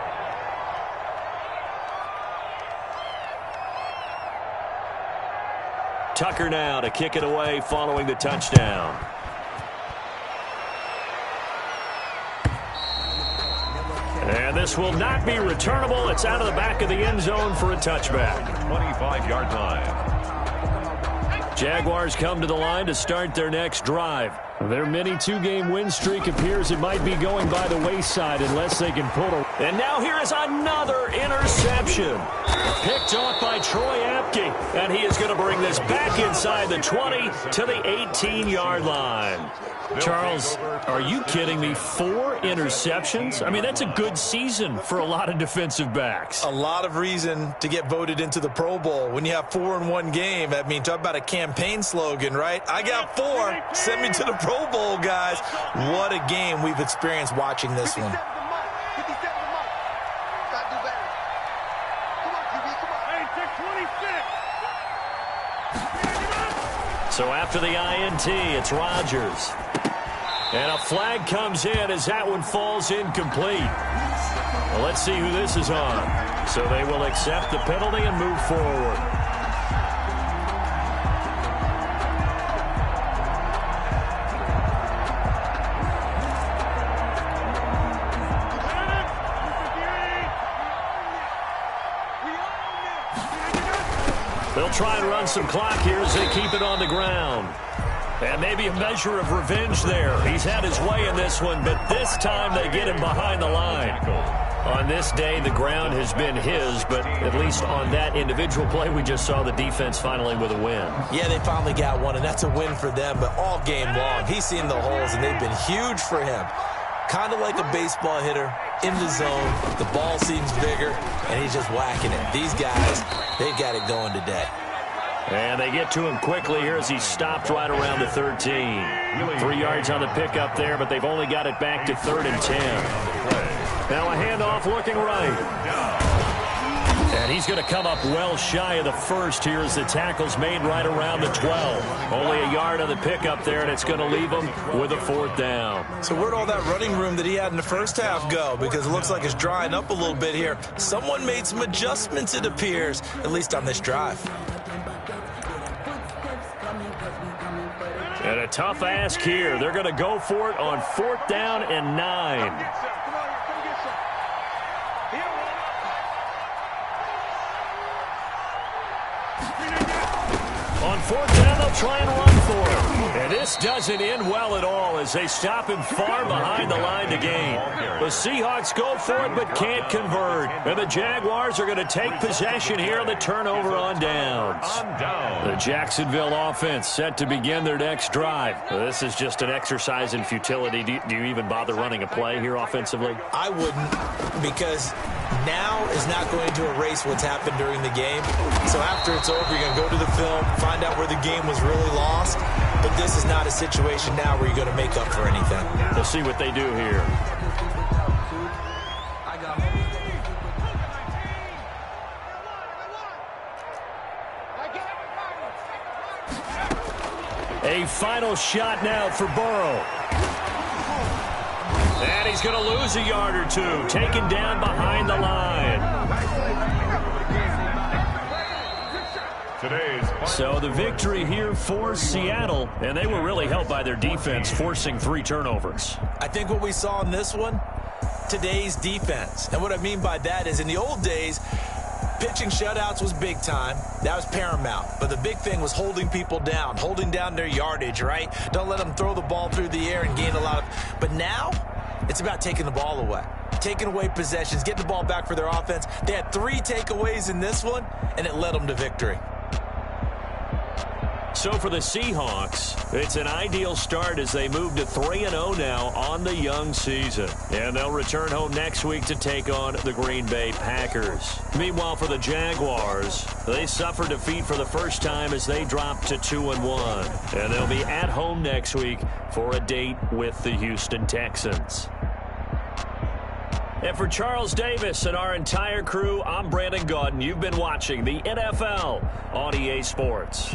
Tucker now to kick it away following the touchdown. And this will not be returnable. It's out of the back of the end zone for a touchback. 25-yard line. Jaguars come to the line to start their next drive. Their mini 2-game win streak appears it might be going by the wayside unless they can pull it. And now here is another interception. Picked off by Troy Apke. And he is going to bring this back inside the 20 to the 18-yard line. Charles, are you kidding me? 4 interceptions? I mean, that's a good season for a lot of defensive backs. A lot of reason to get voted into the Pro Bowl. When you have 4 in one game, I mean, talk about a campaign slogan, right? I got 4. Send me to the Pro Bowl, guys. What a game we've experienced watching this one. So after the INT, it's Rodgers. And a flag comes in as that one falls incomplete. Well, let's see who this is on. So they will accept the penalty and move forward. They'll try and run some clock here as they keep it on the ground. And maybe a measure of revenge there. He's had his way in this one, but this time they get him behind the line. On this day, the ground has been his, but at least on that individual play, we just saw the defense finally with a win. Yeah, they finally got one, and that's a win for them, but all game long, he's seen the holes, and they've been huge for him. Kind of like a baseball hitter in the zone. The ball seems bigger, and he's just whacking it. These guys, they've got it going today. And they get to him quickly here as he stopped right around the 13. 3 yards on the pickup there, but they've only got it back to 3rd and 10. Now a handoff looking right. And he's going to come up well shy of the first here as the tackle's made right around the 12. Only a yard on the pickup there, and it's going to leave him with a 4th down. So where'd all that running room that he had in the first half go? Because it looks like it's drying up a little bit here. Someone made some adjustments, it appears, at least on this drive. And a tough ask here. They're going to go for it on 4th down and 9. On 4th down, they'll try and run for it. And this doesn't end well at all as they stop him far behind the line to gain. The Seahawks go for it but can't convert. And the Jaguars are going to take possession here on the turnover on downs. The Jacksonville offense set to begin their next drive. This is just an exercise in futility. Do you even bother running a play here offensively? I wouldn't, because now is not going to erase what's happened during the game. So after it's over, you're going to go to the film, find out where the game was really lost. But this is not a situation now where you're going to make up for anything. We'll see what they do here. A final shot now for Burrow. And he's going to lose a yard or two, taken down behind the line. So the victory here for Seattle, and they were really helped by their defense, forcing 3 turnovers. I think what we saw in this one, today's defense. And what I mean by that is in the old days, pitching shutouts was big time. That was paramount. But the big thing was holding people down, holding down their yardage, right? Don't let them throw the ball through the air and gain a lot of... But now, it's about taking the ball away. Taking away possessions, getting the ball back for their offense. They had 3 takeaways in this one, and it led them to victory. So for the Seahawks, it's an ideal start as they move to 3-0 now on the young season. And they'll return home next week to take on the Green Bay Packers. Meanwhile, for the Jaguars, they suffered defeat for the first time as they dropped to 2-1. And they'll be at home next week for a date with the Houston Texans. And for Charles Davis and our entire crew, I'm Brandon Gaudin. You've been watching the NFL on EA Sports.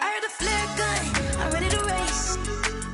I heard a flare gun, I'm ready to race.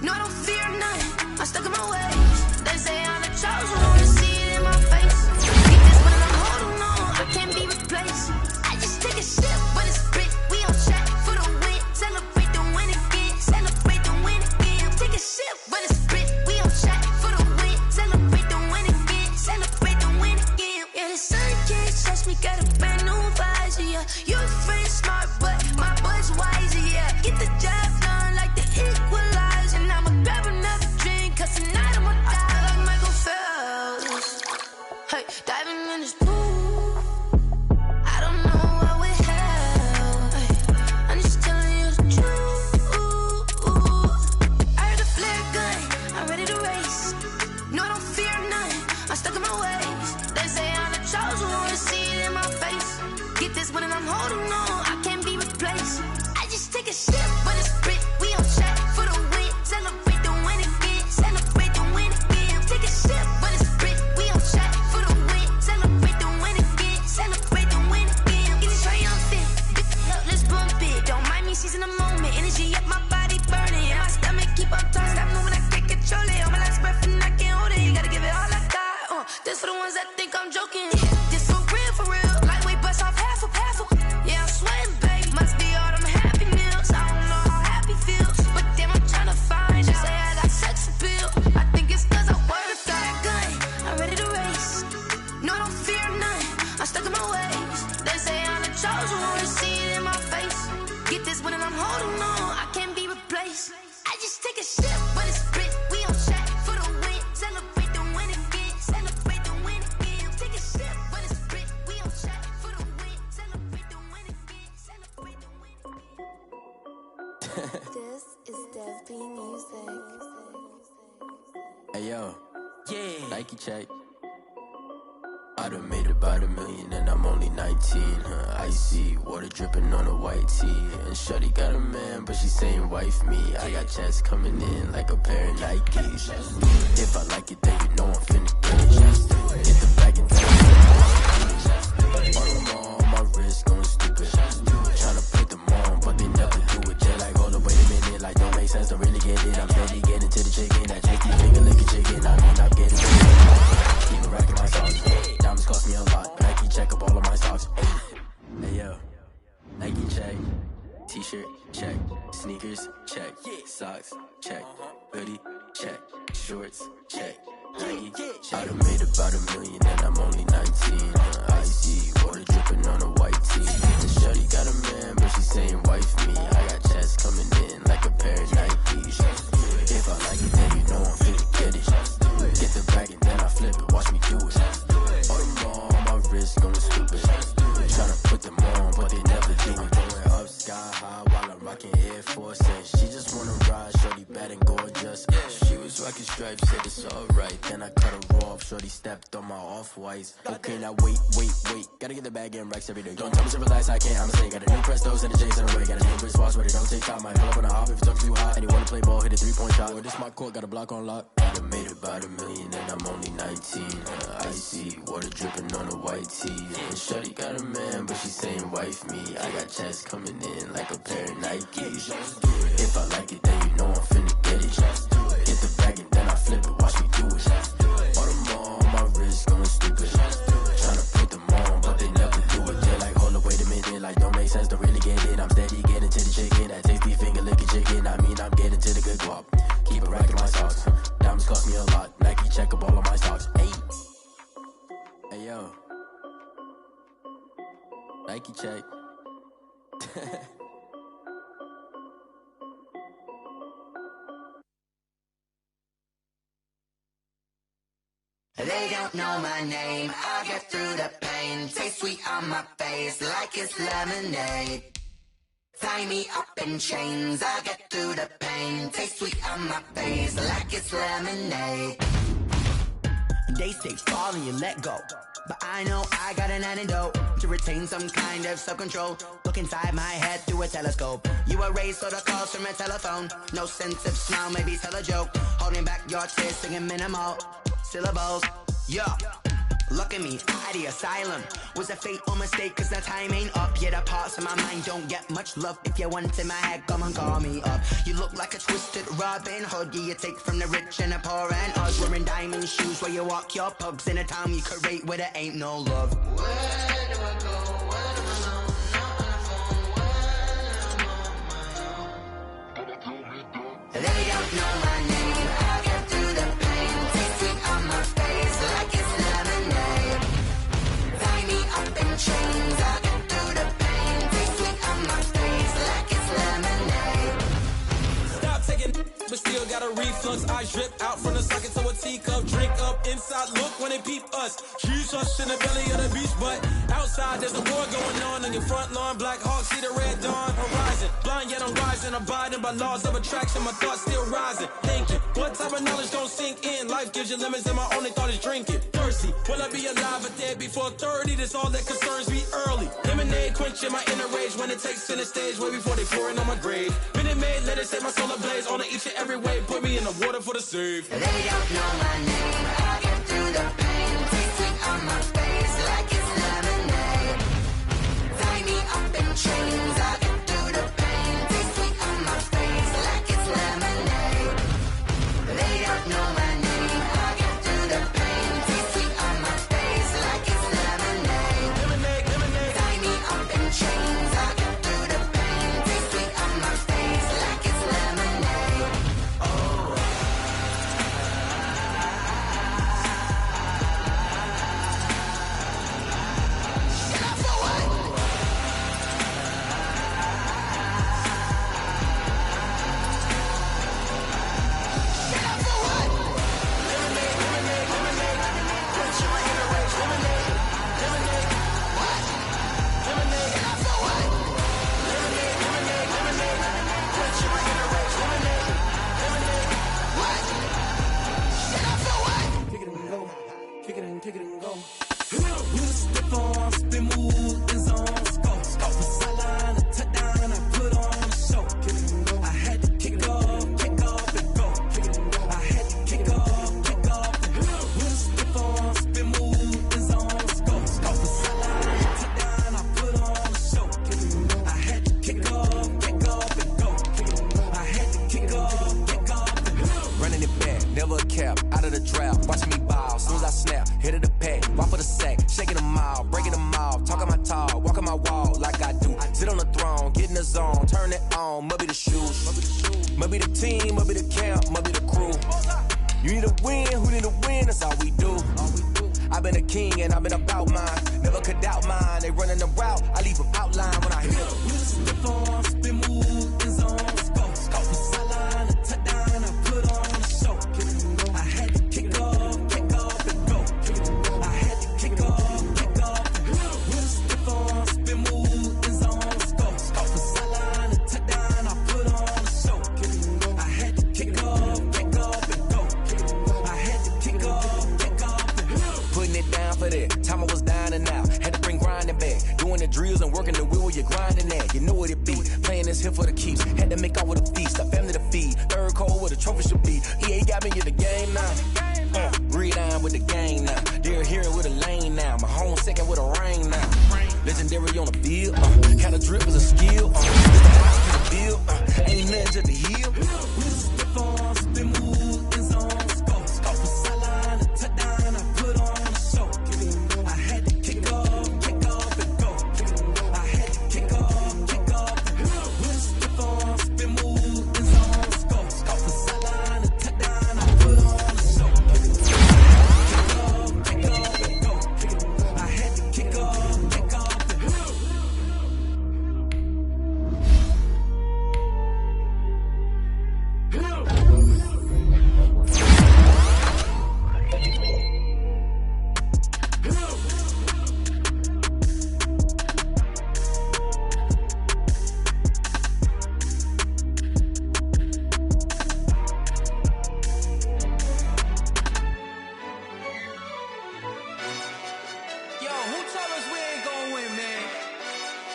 No, I don't fear none, I'm stuck in my ways. They say I'm the chosen one, to see it in my face. Get this when I'm holding on, I can't be replaced. I just take a sip, but it's spit, we on track for the win. Celebrate the win again, celebrate the win again. Take a sip, but it's spit, we on track for the win. Celebrate the win again, celebrate the win again. Yeah, the sun can't touch me, got a brand new visor, yeah. You're friend smart, but my boy's wiser, yeah. Get the job done like the equalizer. And I'ma grab another drink, cause tonight I'ma die like Michael Phelps. Hey, diving in this pool, I don't know what we have. Hey, I'm just telling you the truth. I heard a flare gun, I'm ready to race. No, I don't fear none, I'm stuck in my ways. They say I'm the chosen one, to see it in my face. Get this when I'm holding on, I can't be replaced. I just take a sip, but it's spit, we on track for the win. Celebrate the win again, celebrate the win again. Take a sip, but it's spit, we on track for the win. Celebrate the win again, celebrate the win again. Get it triumphant, let's bump it. Don't mind me seizing the moment, energy up my body burning. And my stomach keep on turning, stop moving, I can't control it. On my last breath and I can't hold it, you gotta give it all I got. This for the ones that think I'm joking. This for real, lightweight bust off half a. Yeah, I'm sweating, babe, must be all them happy meals. I don't know how happy feels, but damn, I'm tryna find you. Say I got sex appeal, I think it's cause I wear a fire gun. I'm ready to race, no, I don't fear none, I'm stuck in my ways. They say I'm the chosen one, to see it in my face. Get this when I'm holding on, I can't be replaced. I just take a sip, but it's spit, we on track for the win. Celebrate the win again, celebrate the win again. Take a sip, but it's spit, we on track for the win. Celebrate the win again, celebrate the win again. This is Dev B Music. Hey yo, yeah, Nike check. I done made about $1 million and I'm only 19, icy, water dripping on a white tee. And shawty got a man, but she saying wife me. I got checks coming in like a pair of Nikes. If I like it, then you know I'm finna get it. Hit the bag and T-shirt, check. Sneakers, check. Socks, check. Hoodie, check. Shorts, check. Nike, check. I done made about $1 million and I'm only 19. Icy, water dripping on a white tee. And shorty got a man, but she saying wife me. I got chest coming in like a pair of Nikes. If I like it, then you know I'm finna get it. Get the bag and then I flip it, watch me do it. All them all on my wrist going stupid. Tryna put them on, but they never do it. Going up sky high while I'm rocking Air Force. And she just wanna ride, shorty bad and gorgeous. She was rocking stripes, said it's alright. Then I cut her off, shorty stepped on my off-whites. Okay, now wait. Gotta get the bag and racks every day. Don't tell me to relax, I can't, I'm saying. Got a new Prestos and a J's in the way. Got a new wristwatch where they don't take time. Might pull up on a hop if it's too hot. And you wanna play ball, hit a 3-point shot. Well, this my court, got a block on lock. I done made about $1 million and I'm only 19. Icy, water dripping on a white tee. And shorty got a man, but she saying wife me. I got chest coming in like a pair of Nikes. If I like it, then you know I'm finna get it. Get the bag and then I flip it, watch me do it. All them all on my wrist going stupid. Tryna put them on, but they never do it. They're like, hold up, wait a minute, like don't make sense, don't really get it. I'm steady getting to the chicken, that tasty finger licking chicken. I mean, I'm getting to the good guap. Keep it racking my socks. Diamonds cost me a lot. Nike check up all of my stocks. Hey yo. Nike check. They don't know my name, I get through the pain. Taste sweet on my face like it's lemonade. Tie me up in chains, I get through the pain. Taste sweet on my face like it's lemonade. They say fall and you let go, but I know I got an antidote to retain some kind of self-control. Look inside my head through a telescope. You erase all the calls from a telephone. No sense of smile, maybe tell a joke. Holding back your tears, singing minimal syllables. Yeah, look at me, out the asylum. Was a fate or mistake, cause the time ain't up. Yet the parts of my mind don't get much love. If you want in my head, come and call me up. You look like a twisted Robin Hood. Yeah, you take from the rich and the poor and us. Wearing diamond shoes where you walk your pugs. In a town you create where there ain't no love. Where do I go? Where do I know? Not when I'm on my own. They don't know my name. I get through the pain. Taste sweet on my face like it's lemonade. Tie me up in chains. I get through the pain. Taste sweet on my face like it's lemonade. Stop taking, but still got a reflux. I drip out from the socket to a teacup. Drink up inside, look when they peep us. She's us in the belly of the beach, but outside there's a war going on your front lawn. Black Hawk, see the red dawn horizon. Blind yet I'm rising, abiding by laws of attraction. My thoughts still rising. Thinking, what type of knowledge don't sink in? Life gives you lemons and my only thought is drinking. Thirsty, will I be alive or dead before 30? That's all that concerns me early. Lemonade quenching my inner rage when it takes center stage way before they pour it on my grave. Minute Maid, let it set my soul ablaze. On each and every way, put me in the water for the save. They don't know my name, I get through the pain. Taste sweet on my face like it's lemonade. Tie me up in chains, I get through the pain. Taste sweet on my face like it's lemonade. They don't know my name, I get through the pain. Taste sweet on my face like it's lemonade. Tie me up in chains, I get through the pain. Taste sweet on my face like it's lemonade. Oh. Kick it and go. You step on, spin, move, and zone, scope. The sideline, a touchdown, I put on the show. I had to kick off and go. I had to kick off and go. You step on, spin, move, and zone, scope. The sideline, a touchdown, I put on the show. I had to kick off and go. I had to kick off and go. Running it back, never a cap, out of the drought. Watching me ball, soon as I snap, hit of the pack, walk for the sack, shaking them out, breaking them off, talking my talk, walking my walk like I do. Sit on the throne, getting the zone, turn it on, must be the shoes. Must be the team, must be the camp, must be the crew. You need a win, who need a win, that's all we do. I've been a king and I've been about mine. Never could doubt mine, they running the route, I leave them outline when I hit them. We slip on, spin move, in zone, scope. From sideline to touchdown, I put on a show. I had to kick off and go. I had to kick off and go. We slip on, spin move, in zone, scope. From sideline to touchdown, I put on a show. I had to kick off and go. I had to kick off and go. Putting it down for that, time I was down and out. Had to bring grinding back, doing the drills and working the wheel where you're grinding at. You know what it be, playing this here for the keeps. Had to make out with a feast, a family to feed. Third cold where the trophy should be. EA got me in the game now. Read on with the game now. They're here with a lane now. My home second with a rain now. Legendary on the field, kind of drip is a skill. It's the house to the field, ain't nothing to the heel. We slip on, spin move, in zone, scope. From sideline to touchdown, I put on a show. I had to kick off and go. I had to kick off and go. We slip on, spin move, in zone, scope. From sideline to touchdown, I put on a show. Kick off and go. I had to kick off and go. Yo, who told us we ain't gonna win, man?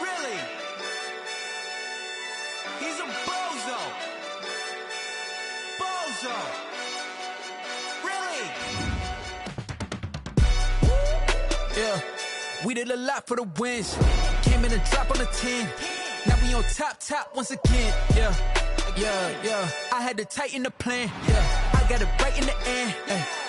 Really? He's a bozo. Bozo. Really? Yeah, we did a lot for the wins. Came in a drop on the 10. Now we on top once again. Yeah. I had to tighten the plan. Yeah, I got it right in the end.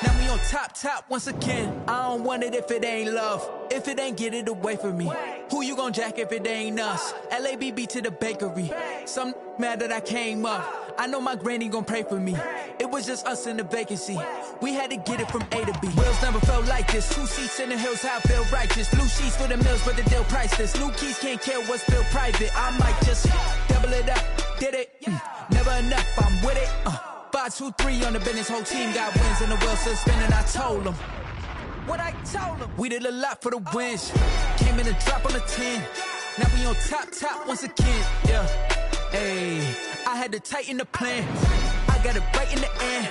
Now we on top once again. I don't want it if it ain't love. If it ain't, get it away from me. Who you gon' jack if it ain't us? LABB to the bakery. Some mad that I came up. I know my granny gon' pray for me. It was just us in the vacancy. We had to get it from A to B. Wheels never felt like this. 2 seats in the hills, how I feel righteous. Blue sheets for the mills, but the deal priceless. New keys can't care what's still private. I might just double it up. Did it? Never enough, I'm with it. 5, 2, 3 on the business. Whole team got wins and the wheels still spinning. I told them what I told them. We did a lot for the wins. Came in a drop on the 10. Now we on top once again. Yeah. Hey, I had to tighten the plan. I got it right in the end.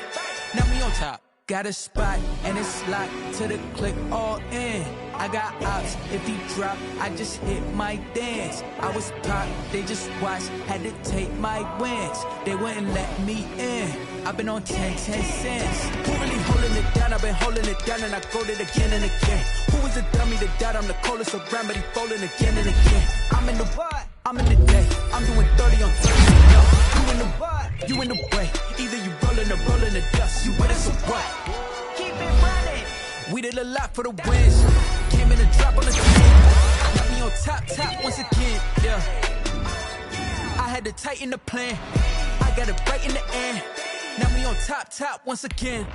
Now we on top. Got a spot and it's locked to the click all in. I got ops, if he drop, I just hit my dance. I was pop, they just watched, had to take my wins. They wouldn't let me in. I've been on 10 cents. Who really holding it down? I've been holding it down and I go it again and again. Who was the dummy that died? I'm the coldest around, but he folding again and again. I'm in the what? I'm in the day. I'm doing 30 on 30. You in the what? You in the way. Either you rolling or rolling the dust. You with us or what? Keep it running. We did a lot for the wins. Came in a drop on the 10. Now we on top once again. Yeah. I had to tighten the plan. I got it right in the end. Now we on top once again.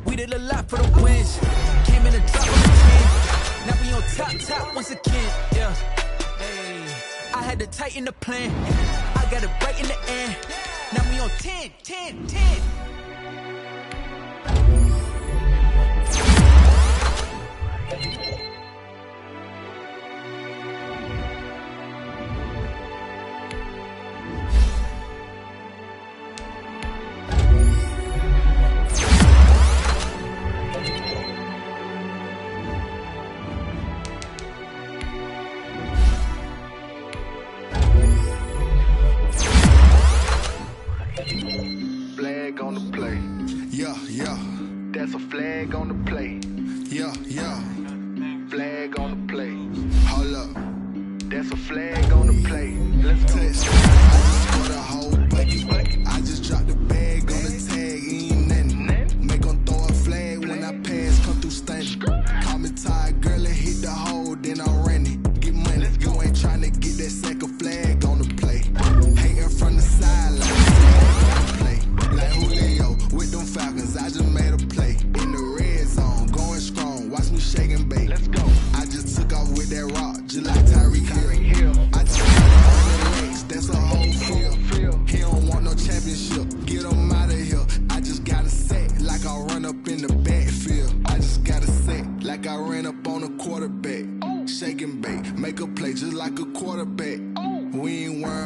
We did a lot for the wins. Came in a drop on the 10. Now we on top once again. Yeah. Hey, I had to tighten the plan. I got it right in the end. Now we on 10. Flag on the play. Yeah. That's a flag on the play. Yeah.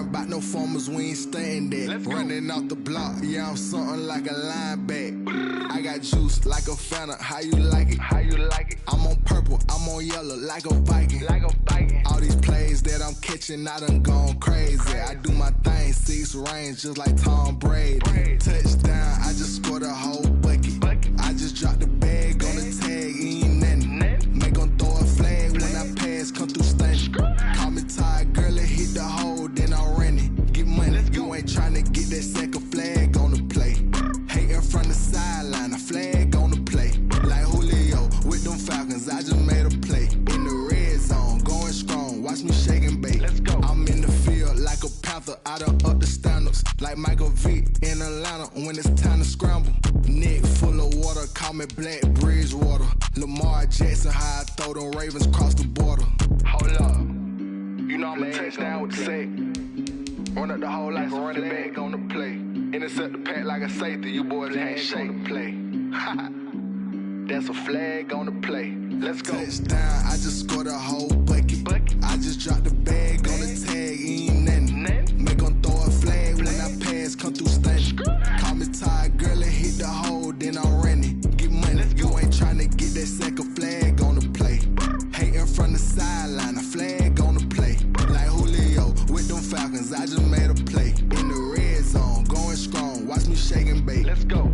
about no formers, we ain't staying there. Running off the block, yeah, I'm something like a linebacker. I got juice like a Fanta, how you like it? How you like it? I'm on purple, I'm on yellow, like a Viking. Like a Viking. All these plays that I'm catching, I done gone crazy. I do my thing, 6 range, just like Tom Brady. Touchdown, I just scored a whole bucket. I just dropped the bag on the tag, ain't nothing. Make 'em throw a flag when I pass, come through stunning. Call me tired, girl, it hit the hole, then I ran it. Get money, you ain't tryna get that second flag on the play. Hating from the sideline, a flag on the play. Like Julio with them Falcons, I just made a play. In the red zone, going strong, watch me shake and bake. I'm in the field like a panther, I done up the standards. Like Michael Vick in Atlanta when it's time to scramble. Neck full of water, call me Black Bridgewater. Lamar Jackson, how I throw them Ravens cross the border. Hold up, you know I'm a touchdown with the sack. Run up the hole like a running back on the play. Intercept the pack like a safety, you boys ain't shake on the play. That's a flag on the play. Let's go. Touchdown, I just scored a whole bucket. I just dropped the bag on the tag, ain't nothing. Make 'em throw a flag when I pass, come through stunning. Call me tired, girl, it hit the hole, then I'm running. Get money, you ain't tryna get that second flag on the play. Hating from the sideline, a flag on the play. Like Julio with them Falcons, I just made a play. In the red zone, going strong, watch me shake and bake. Let's go.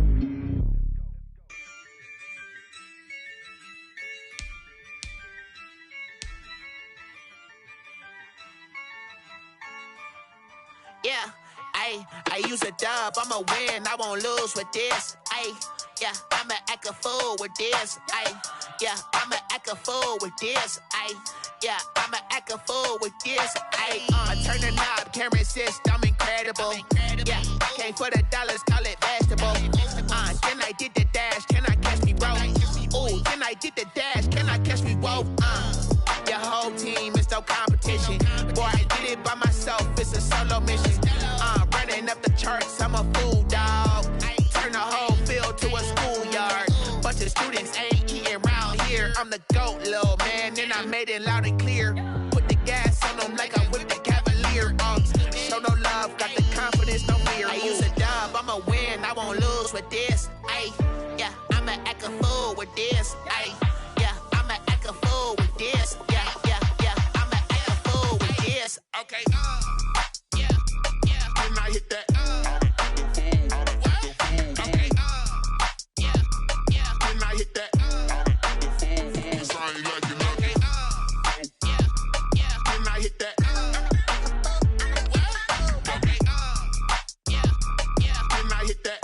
Yeah, I use a dub, I'ma win, I won't lose with this. Yeah, I'ma act a fool with this. Yeah, I'ma act a fool with this. Yeah, I'ma act a fool with this. I turn the knob, camera assist, I'm incredible. Yeah, came for the dollars, call it vegetable. Then I did the dash, can I catch me, bro? Ooh, then I did the dash, can I catch me, whoa? Your whole team is no competition. Boy, I did it by myself, it's a solo mission. Running up the charts, I'm a fool, dog. Turn the whole field to a schoolyard. Bunch of students ain't eating round here. I'm the GOAT, little man, and I made it loud and clear. Put the gas on them like I'm with the Cavalier. Show no love, got the confidence, no fear. I use a dub, I'ma win, I won't lose with this. Yeah, I'ma act a fool with this. Yeah, I'ma act a fool with this. Yeah, I'ma act a fool with this. Okay, can I hit that? Okay, can I hit that? Sound like you know. Okay, can I hit that? Okay, can I hit that?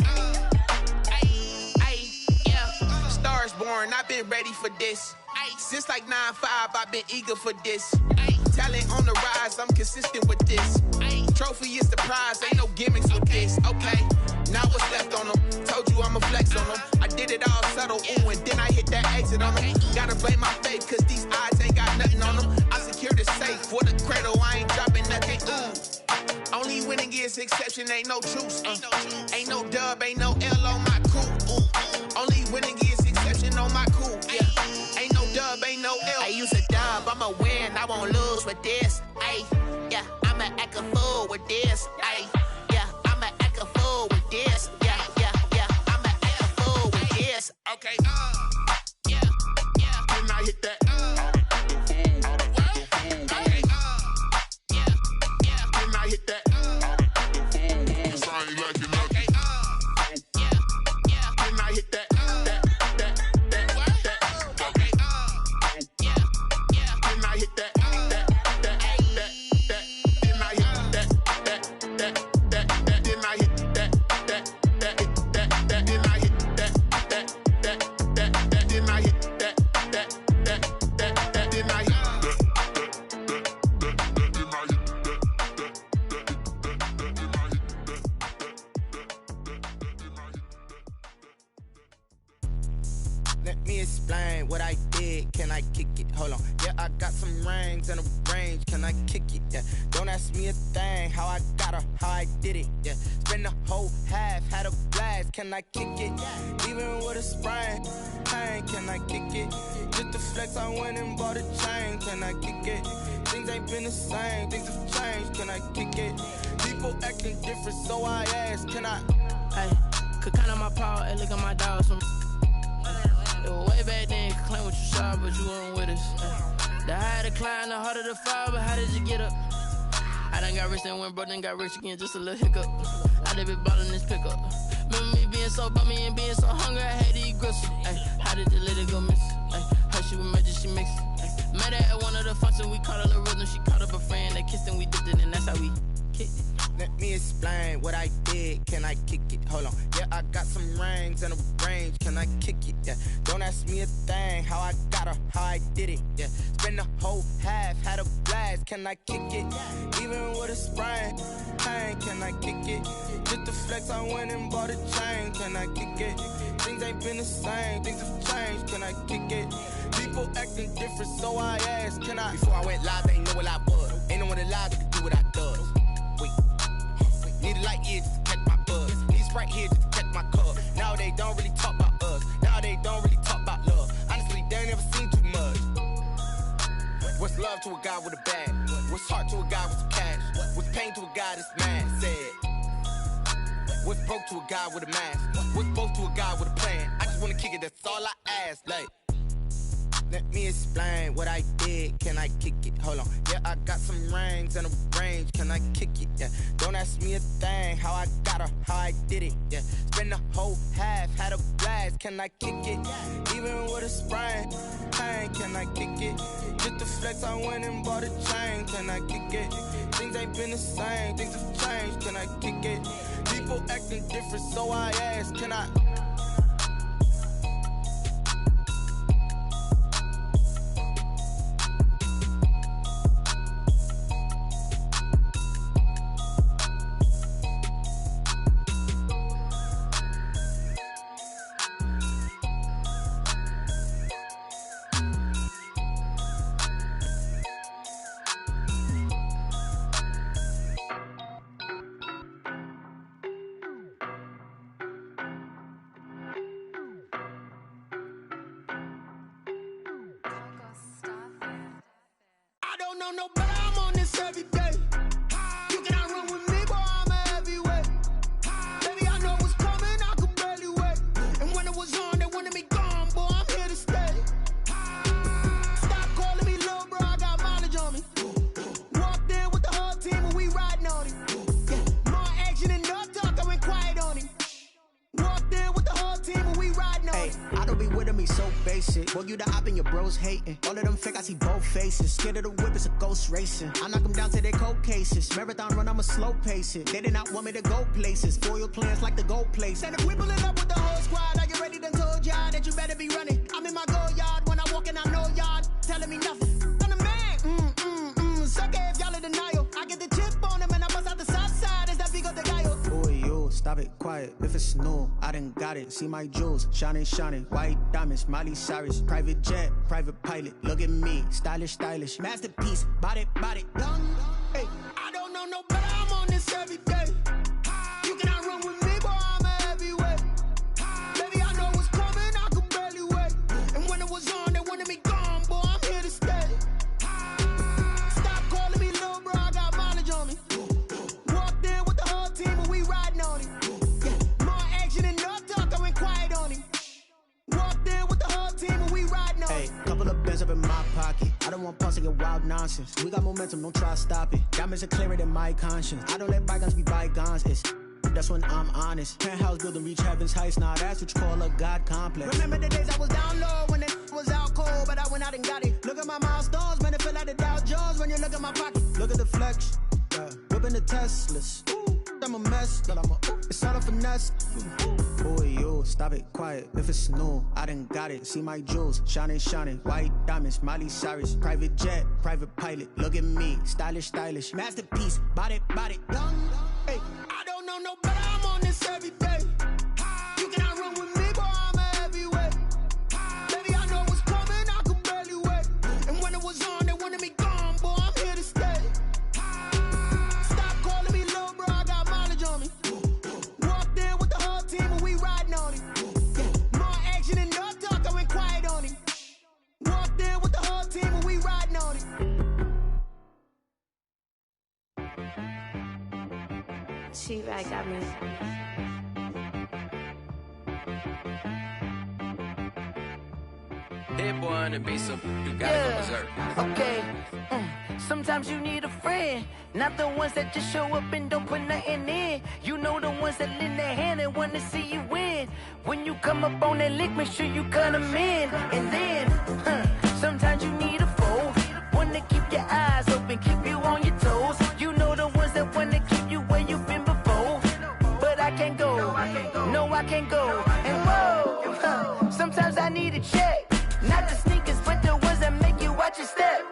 Yeah, stars born, I've been ready for this. Since like 9-5, I've been eager for this. Talent on the rise, I'm consistent with this. Trophy is the prize, ain't no gimmicks with this. Okay, now what's left on them? Told you I'ma flex on them. I did it all subtle, ooh, and then I hit that exit on them. Gotta blame my faith, cause these odds ain't got nothing on them. I secure the safe for the cradle, I ain't dropping nothing, ooh. Only winning is exception, ain't no truce. Ain't no dub, ain't no L on my crew, ooh. Only winning is exception on my crew, yeah. Ain't no dub, ain't no L. I use a dub, I'ma win, I won't lose with this. Yeah, I'ma act a fool with this. Yeah, I'ma act a fool with this. Yeah, I'ma act a fool with this. Okay, can I hit that? Okay, can I hit that? Sound like you know. Okay, can I hit that? Okay, can I hit that? Let me explain what I did. Can I kick it? Hold on. Yeah, I got some rings and a range. Can I kick it? Yeah. Don't ask me a thing. How I got her, how I did it. Yeah. Spend the whole half, had a blast. Can I kick it? Even with a sprain, pain. Can I kick it? Just to flex, I went and bought a chain. Can I kick it? Things ain't been the same. Things have changed. Can I kick it? People acting different, so I ask. Can I? Hey, could count on my power. Hey, look at my dogs. From it was way back then, could claim what you saw, but you weren't with us. The higher the climb, the harder the fall, but how did you get up? I done got rich and went broke, then got rich again, just a little hiccup. I done been ballin' this pickup. Remember me being so bummy and being so hungry, I had to eat gristle. Ay, how did you let it go miss? Ay, her she was magic, she mixed. Met her at one of the functions, we caught her the rhythm, she caught up a friend, they kissed and we dipped it, and that's how we kicked it. Let me explain what I did. Can I kick it? Hold on. Yeah, I got some rings and a range. Can I kick it? Yeah. Don't ask me a thing. How I got her, how I did it. Yeah. Spend the whole half, had a blast. Can I kick it? Even with a sprain, pain. Can I kick it? Just to flex, I went and bought a chain. Can I kick it? Things ain't been the same. Things have changed. Can I kick it? People acting different, so I ask. Can I? Before I went live, they ain't know what I was. Ain't no one alive that could do what I does. Wait. Need a light here just to catch my buzz. Need Sprite here just to catch my cup. Now they don't really talk about us. Now they don't really talk about love. Honestly, they ain't never seen too much. What's love to a guy with a bag? What's heart to a guy with some cash? What's pain to a guy that's mad? Said. What's broke to a guy with a mask? What's both to a guy with a plan? I just wanna kick it, that's all I ask. Like, let me explain what I did. Can I kick it? Hold on. Yeah, I got some rings and a range. Can I kick it? Yeah. Don't ask me a thing. How I got her, how I did it. Yeah. Spend the whole half, had a blast. Can I kick it? Even with a sprain, pain. Can I kick it? Just to flex, I went and bought a chain. Can I kick it? Things ain't been the same. Things have changed. Can I kick it? People acting different, so I ask. Can I? Boy, you the op and your bros hating. All of them fake, I see both faces. Scared of the whip, it's a ghost racing. I knock them down to their cold cases. Marathon run, I'ma slow pace it. They did not want me to go places. Foil plans like the gold place. And if we pulling up with the whole squad, I get ready done told y'all that you better be running. I'm in my go yard. When I walk in, I know y'all telling me nothing. I'm the man. Suck it if y'all in denial. I get the chip on them and I bust out the south side. Is that Vigo de Gallo? Boy, yo, stop it, quiet. If it's new, I done got it. See my jewels, shining, shining. White diamonds, Miley Cyrus. Private jet, private pilot. Look at me, stylish, stylish. Masterpiece, body, done. Hey, I don't know no better. I'm on this every day. You cannot run with me, boy. I'm a heavyweight. Baby, I know what's coming. I could barely wait. And when it was on, they wanted me gone, boy. I'm here to stay. Stop calling me little bro. I got mileage on me. Walked in with the whole team and we riding on him. Yeah, more action and no talk. I went quiet on him. Walked in with the whole team and we riding on him. Hey, couple of bands up in my pocket. I don't want pause to get wild nonsense. We got momentum, don't try to stop it. Diamonds are clearer than my conscience. I don't let bygones be bygones. That's when I'm honest. Penthouse building, reach heaven's heights. Nah, that's what you call a God complex. Remember the days I was down low when it was out cold, but I went out and got it. Look at my milestones, man, it feel like the Dow Jones when you look at my pocket. Look at the flex, whipping the Teslas. I'm a mess, but it's all a finesse. Boy, yo, stop it, quiet. If it's new, I done got it. See my jewels, shining, shining. White diamonds, Miley Cyrus. Private jet, private pilot. Look at me, stylish, stylish. Masterpiece, body, done. Hey, I don't know no better. I'm on this every day. You cannot run with me, boy. I'm a heavyweight. T-Rag got me. Hit boy on the beat, so you gotta go berserk. Okay. Sometimes you need a friend, not the ones that just show up and don't put nothing in. You know the ones that lend their hand and want to see you win. When you come up on that lick, make sure you cut them in. And then, sometimes you need a foe, one to keep your eyes open, keep you on your toes. You know the ones that want to keep you where you've been before. But I can't go, no I can't go. And whoa, sometimes I need a check. Not the sneakers, but the ones that make you watch your step.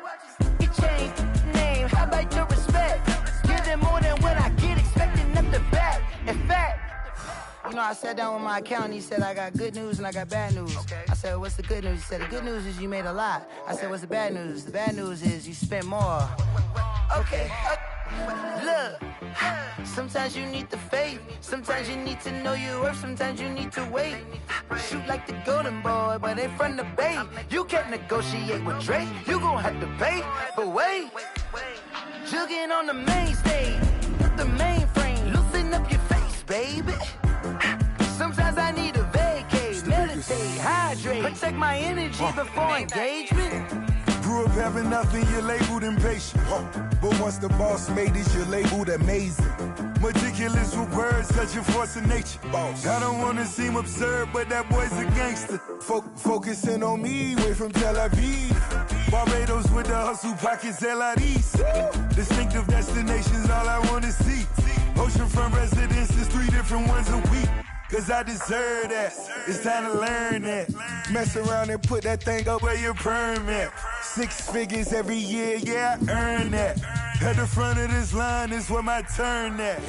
You change name, how about your respect? Give them more than what I get, expecting them to back. In fact, you know, I sat down with my accountant, he said I got good news and I got bad news. I said, what's the good news? He said, the good news is you made a lot. I said, what's the bad news? The bad news is you spent more. Okay, look, sometimes you need the faith, sometimes you need to know your worth, sometimes you need to wait. Shoot like the golden boy, but ain't from the bay. You can't negotiate with Drake, you gon' have to pay. But wait, jugging on the main stage, the mainframe, loosen up your face, baby. Sometimes I need a vacate, meditate, hydrate, protect my energy before engagement. Grew up having nothing, you're labeled impatient. But once the boss made it, you're labeled amazing. Meticulous with words, such a force of nature. I don't wanna seem absurd, but that boy's a gangster. Focusing on me, way from Tel Aviv. Barbados with the hustle pockets, LIDs. Distinctive destinations, all I wanna see. Oceanfront residences, 3 different ones a week. Cause I deserve that, it's time to learn that. Mess around and put that thing up where your permit. 6 figures every year, yeah, I earn that. At the front of this line is where my turn at.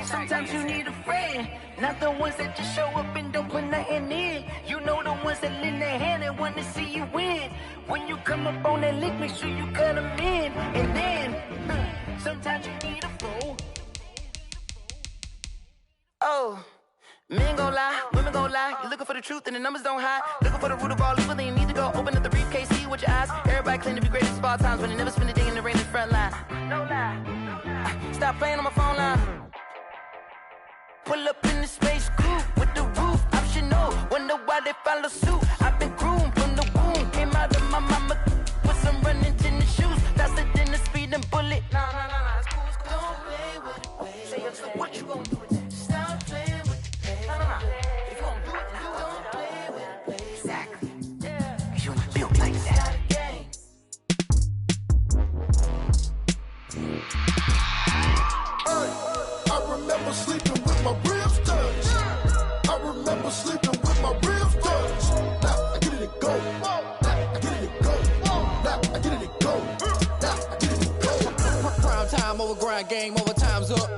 Sometimes you need a friend, not the ones that just show up and don't put nothing in. You know the ones that lend their hand and want to see you win. When you come up on that lick, make sure you cut them in. And then, sometimes you need a fool. Oh. Men gon' lie, women gon' lie. You're looking for the truth and the numbers don't hide. Looking for the root of all evil, then you need to go open up the briefcase, see with your eyes. Everybody claim to be greatest of all times, but they never spend a day in the rain in the front line. No lie. Stop playing on my phone line. Pull up in the space coupe with the roof optional. Wonder why they follow suit. I've been groomed from the womb. Came out of my mama with some running tennis shoes. Faster than the speeding bullet. No, it's cool, it's cool. Don't play with it, baby. Say what you gon' do with that? Stop playing with it. If you don't do it, then don't play with it, baby. Exactly. Yeah. Cause you're not built like that. I remember sleeping with my ribs touched. I remember sleeping with my ribs touched. Now I get it and go. Now I get it and go. Now I get it and go. Now I get it and go. Prime time over grind game, over time's up.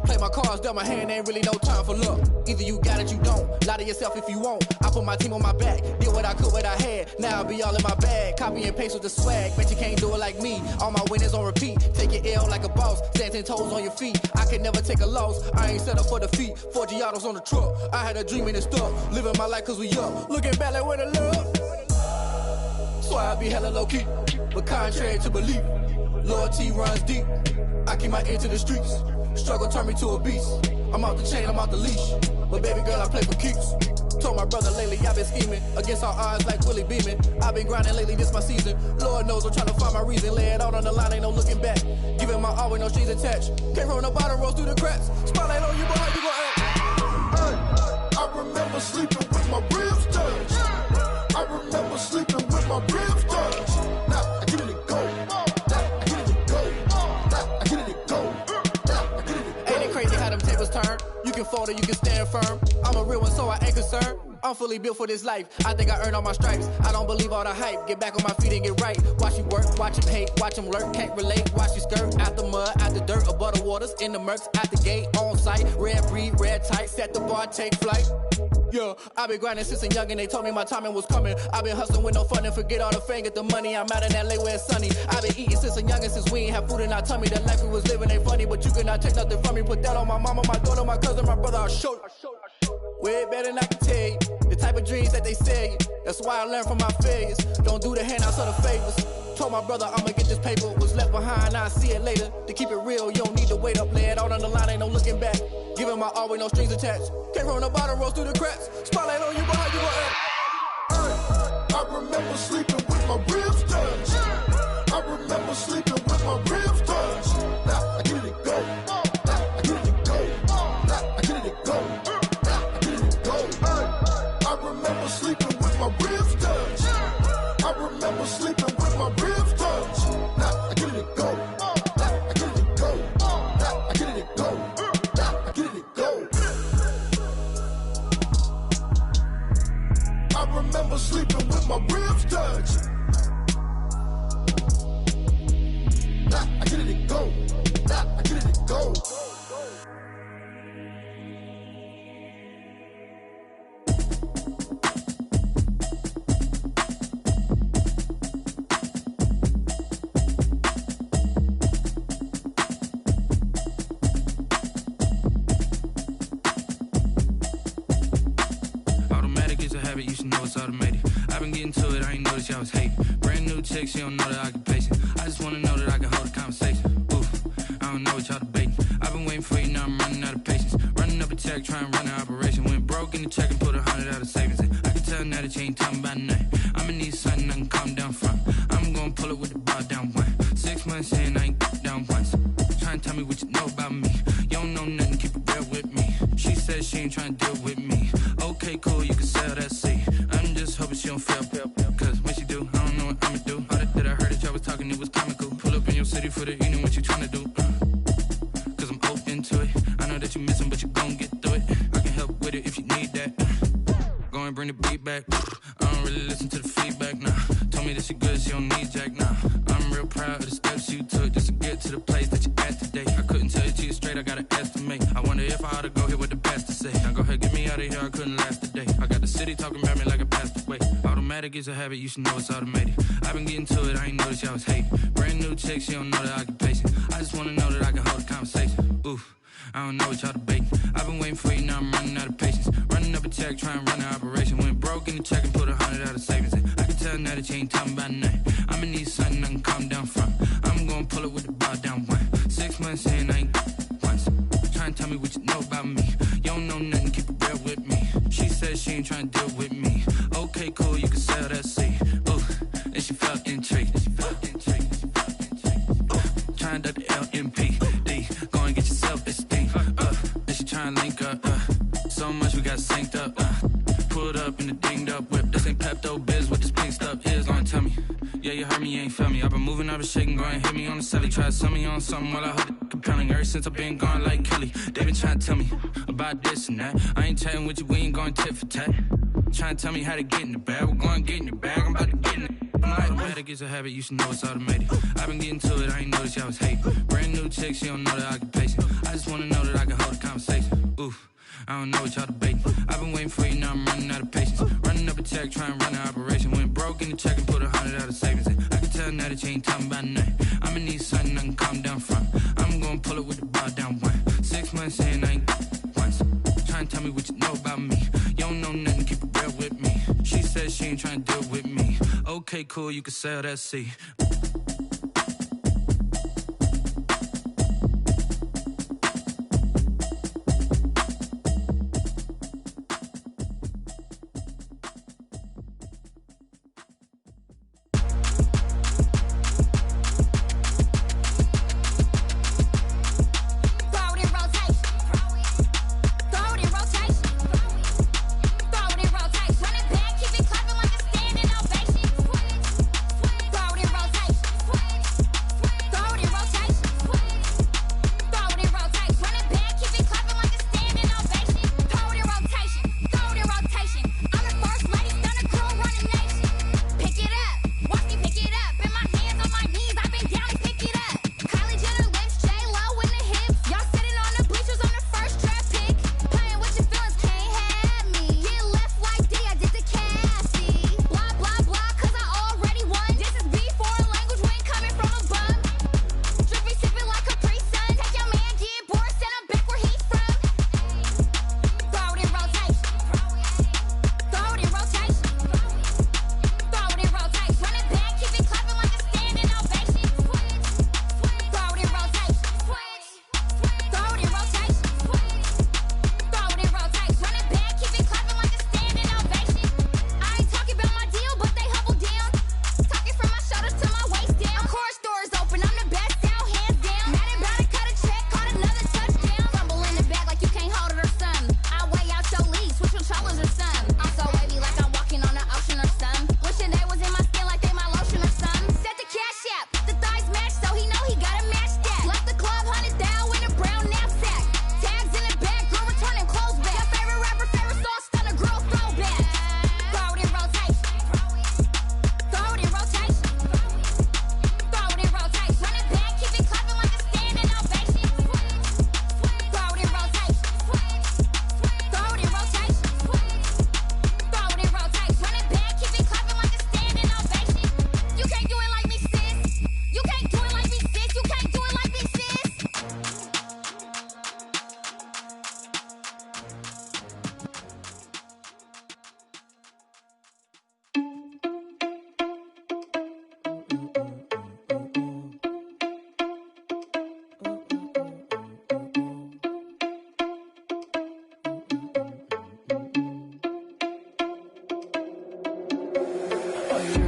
Play my cards, dealt my hand, ain't really no time for luck. Either you got it, you don't. Lie to yourself if you won't. I put my team on my back, did what I could, what I had. Now I'll be all in my bag, copy and paste with the swag. Bet you can't do it like me. All my winners on repeat. Take your L like a boss, stand 10 toes on your feet. I can never take a loss, I ain't set up for defeat. 4 Giottos on the truck, I had a dream and it stuck. Living my life cause we up, looking back like where the love. So I be hella low key, but contrary to belief, loyalty runs deep. I keep my ear to the streets. Struggle turned me to a beast. I'm out the chain, I'm out the leash. But baby girl, I play for keeps. Told my brother lately, I've been scheming. Against all odds like Willie Beeman. I've been grinding lately, this my season. Lord knows I'm trying to find my reason. Lay it out on the line, ain't no looking back. Giving my all with no strings attached. Came from the bottom, rose through the cracks. Spotlight on you, boy, how you gon' act? I remember sleeping with my ribs touched. I remember sleeping with my ribs touched. Now I get it and go. Now I get it and go. Now I get it and go. Ain't it crazy how them tables turn? You can fold or you can stand firm. I'm a real one, so I ain't concerned. I'm fully built for this life. I think I earned all my stripes. I don't believe all the hype. Get back on my feet and get right. Watch you work, watch him hate, watch him lurk. Can't relate, watch you skirt. Out the mud, out the dirt, above the waters, in the murks, out the gate, on site. Red breed, red tight, set the bar, take flight. Yeah, I been grinding since a youngin', they told me my timing was coming. I been hustling with no fun and forget all the fame, get the money. I'm out in LA where it's sunny. I been eating since a youngin', since we ain't have food in our tummy. The life we was living ain't funny, but you cannot take nothing from me. Put that on my mama, my daughter, my cousin, my brother, I'll show you. Way better than I can tell you. The type type of dreams that they sell you. That's why I learned from my failures. Don't do the handouts or the favors. Told my brother I'ma get this paper. Was left behind, I'll see it later. To keep it real, you don't need to wait up. Lay it out on the line, ain't no looking back. Giving my all with no strings attached. Came from the bottom, rose through the cracks. Spotlight on you, but how you gon' act? I remember sleeping with my ribs touched. I remember sleeping with my ribs touched. Now I get it go. Now I get it go. Now I get it go. Now I get it go. I remember sleeping with my ribs touched. I remember sleeping with my ribs touched. Now I get it go. Now I get it go. Now I get it go. Now I get it go. I remember sleeping with my ribs touched. Now I get it go. Now I get it go. Habit, you should know it's automated. I've been getting to it, I ain't noticed y'all was hating. Brand new chick, she don't know the occupation. I just wanna know that I can hold a conversation. Oof, I don't know what y'all debating. I've been waiting for you, now I'm running out of patience. Running up a check, trying to run an operation. Went broke in the check and put 100 out of savings in. I can tell now that you ain't talking about nothing. I'ma need something I can calm down from. I'm gonna pull it with the bar down one. 6 months in, I ain't down once. Trying to tell me what you know about me. You don't know nothing, keep it real with me. She said she ain't trying to deal with me. Okay, cool, you can sell that seat. I'm just hoping she don't fail. Cause when she do, I don't know what I'ma do. All that I heard that y'all was talking, it was comical. Pull up in your city for the evening, what you trying to do? Cause I'm open to it. I know that you missing, but you gon' get through it. I can help with it if you need that. Go and bring the beat back. I don't really listen to the feedback, nah. Told me that she good, she don't need jack, nah. I'm real proud of the steps you took just to get to the place that you at today. I couldn't tell you to you straight, I gotta estimate. I wonder if I ought to go here with the best to say. Now go ahead, get me out of here, I couldn't last a day. I got the city talking about me like I passed away. Automatic is a habit, you should know it's automated. I've been getting to it, I ain't noticed y'all was hating. Brand new chick, she don't know the occupation. I just wanna know that I can hold a conversation. Oof, I don't know what y'all debating. I've been waiting for you, now I'm running out of patience. Running up a check, trying to run an operation. Went broke in the check and put 100 out of savings in. I can tell now that you ain't talking about nothing. I'ma need something I can calm down from. I'm gonna pull it with the bar down one. 6 months in, I ain't once. Trying to tell me what you know about me. You don't know nothing, keep it real with me. She said she ain't trying to deal with me. Okay, cool, you can sell that seat. Ooh, and she felt intrigued. Trying to duck the LMPD. Go and get your self-esteem. And she trying to link up. So much we got synced up. Pulled up in the dinged up whip. This ain't Pepto-Biz, what this pink stuff is. Gonna tell me. Yeah, you heard me, you ain't felt me. I've been moving, I've been shaking, go and hit me on the celly. Try to sell me on something while I hold it compelling. Ever since I've been gone like Kelly, they been trying to tell me about this and that. I ain't chatting with you, we ain't going tit for tat. Trying to tell me how to get in the bag. We're going to get in the bag, I'm about to get in it. Automatic is a habit, you should know it's automated. I've been getting to it, I ain't noticed y'all was hating. Brand new chick, she don't know the occupation. I just wanna know that I can hold a conversation. Oof, I don't know what y'all debating. I've been waiting for you, now I'm running out of patience. Running up a check, trying to run an operation. Went broke in the check and put 100 out of savings in. I can tell now that you ain't talking about nothing. I'ma need something I can calm down from. I'm gonna pull it with the bar down one. 6 months in, I ain't once. Trying to tell me what you know about me. You don't know nothing, keep it real with me. She said she ain't trying to deal with me. Okay, cool, you can sell that seat.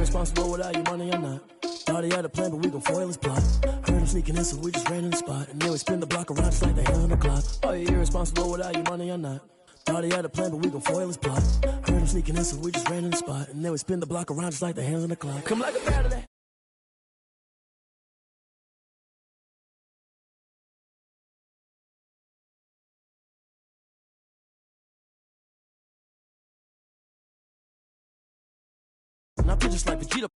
irresponsible without your money or not. Thought he had a plan, but we gon' foil his plot. Heard him sneaking in, so we just ran in the spot. And then we spin the block around just like the hell on the clock. Oh, you irresponsible without your money or not. Thought he had a plan, but we gon' foil his plot. Heard him sneaking in, so we just ran in the spot. And then we spin the block around just like the hands on the clock. Come like a bat of that. And I pitch just like Vegeta.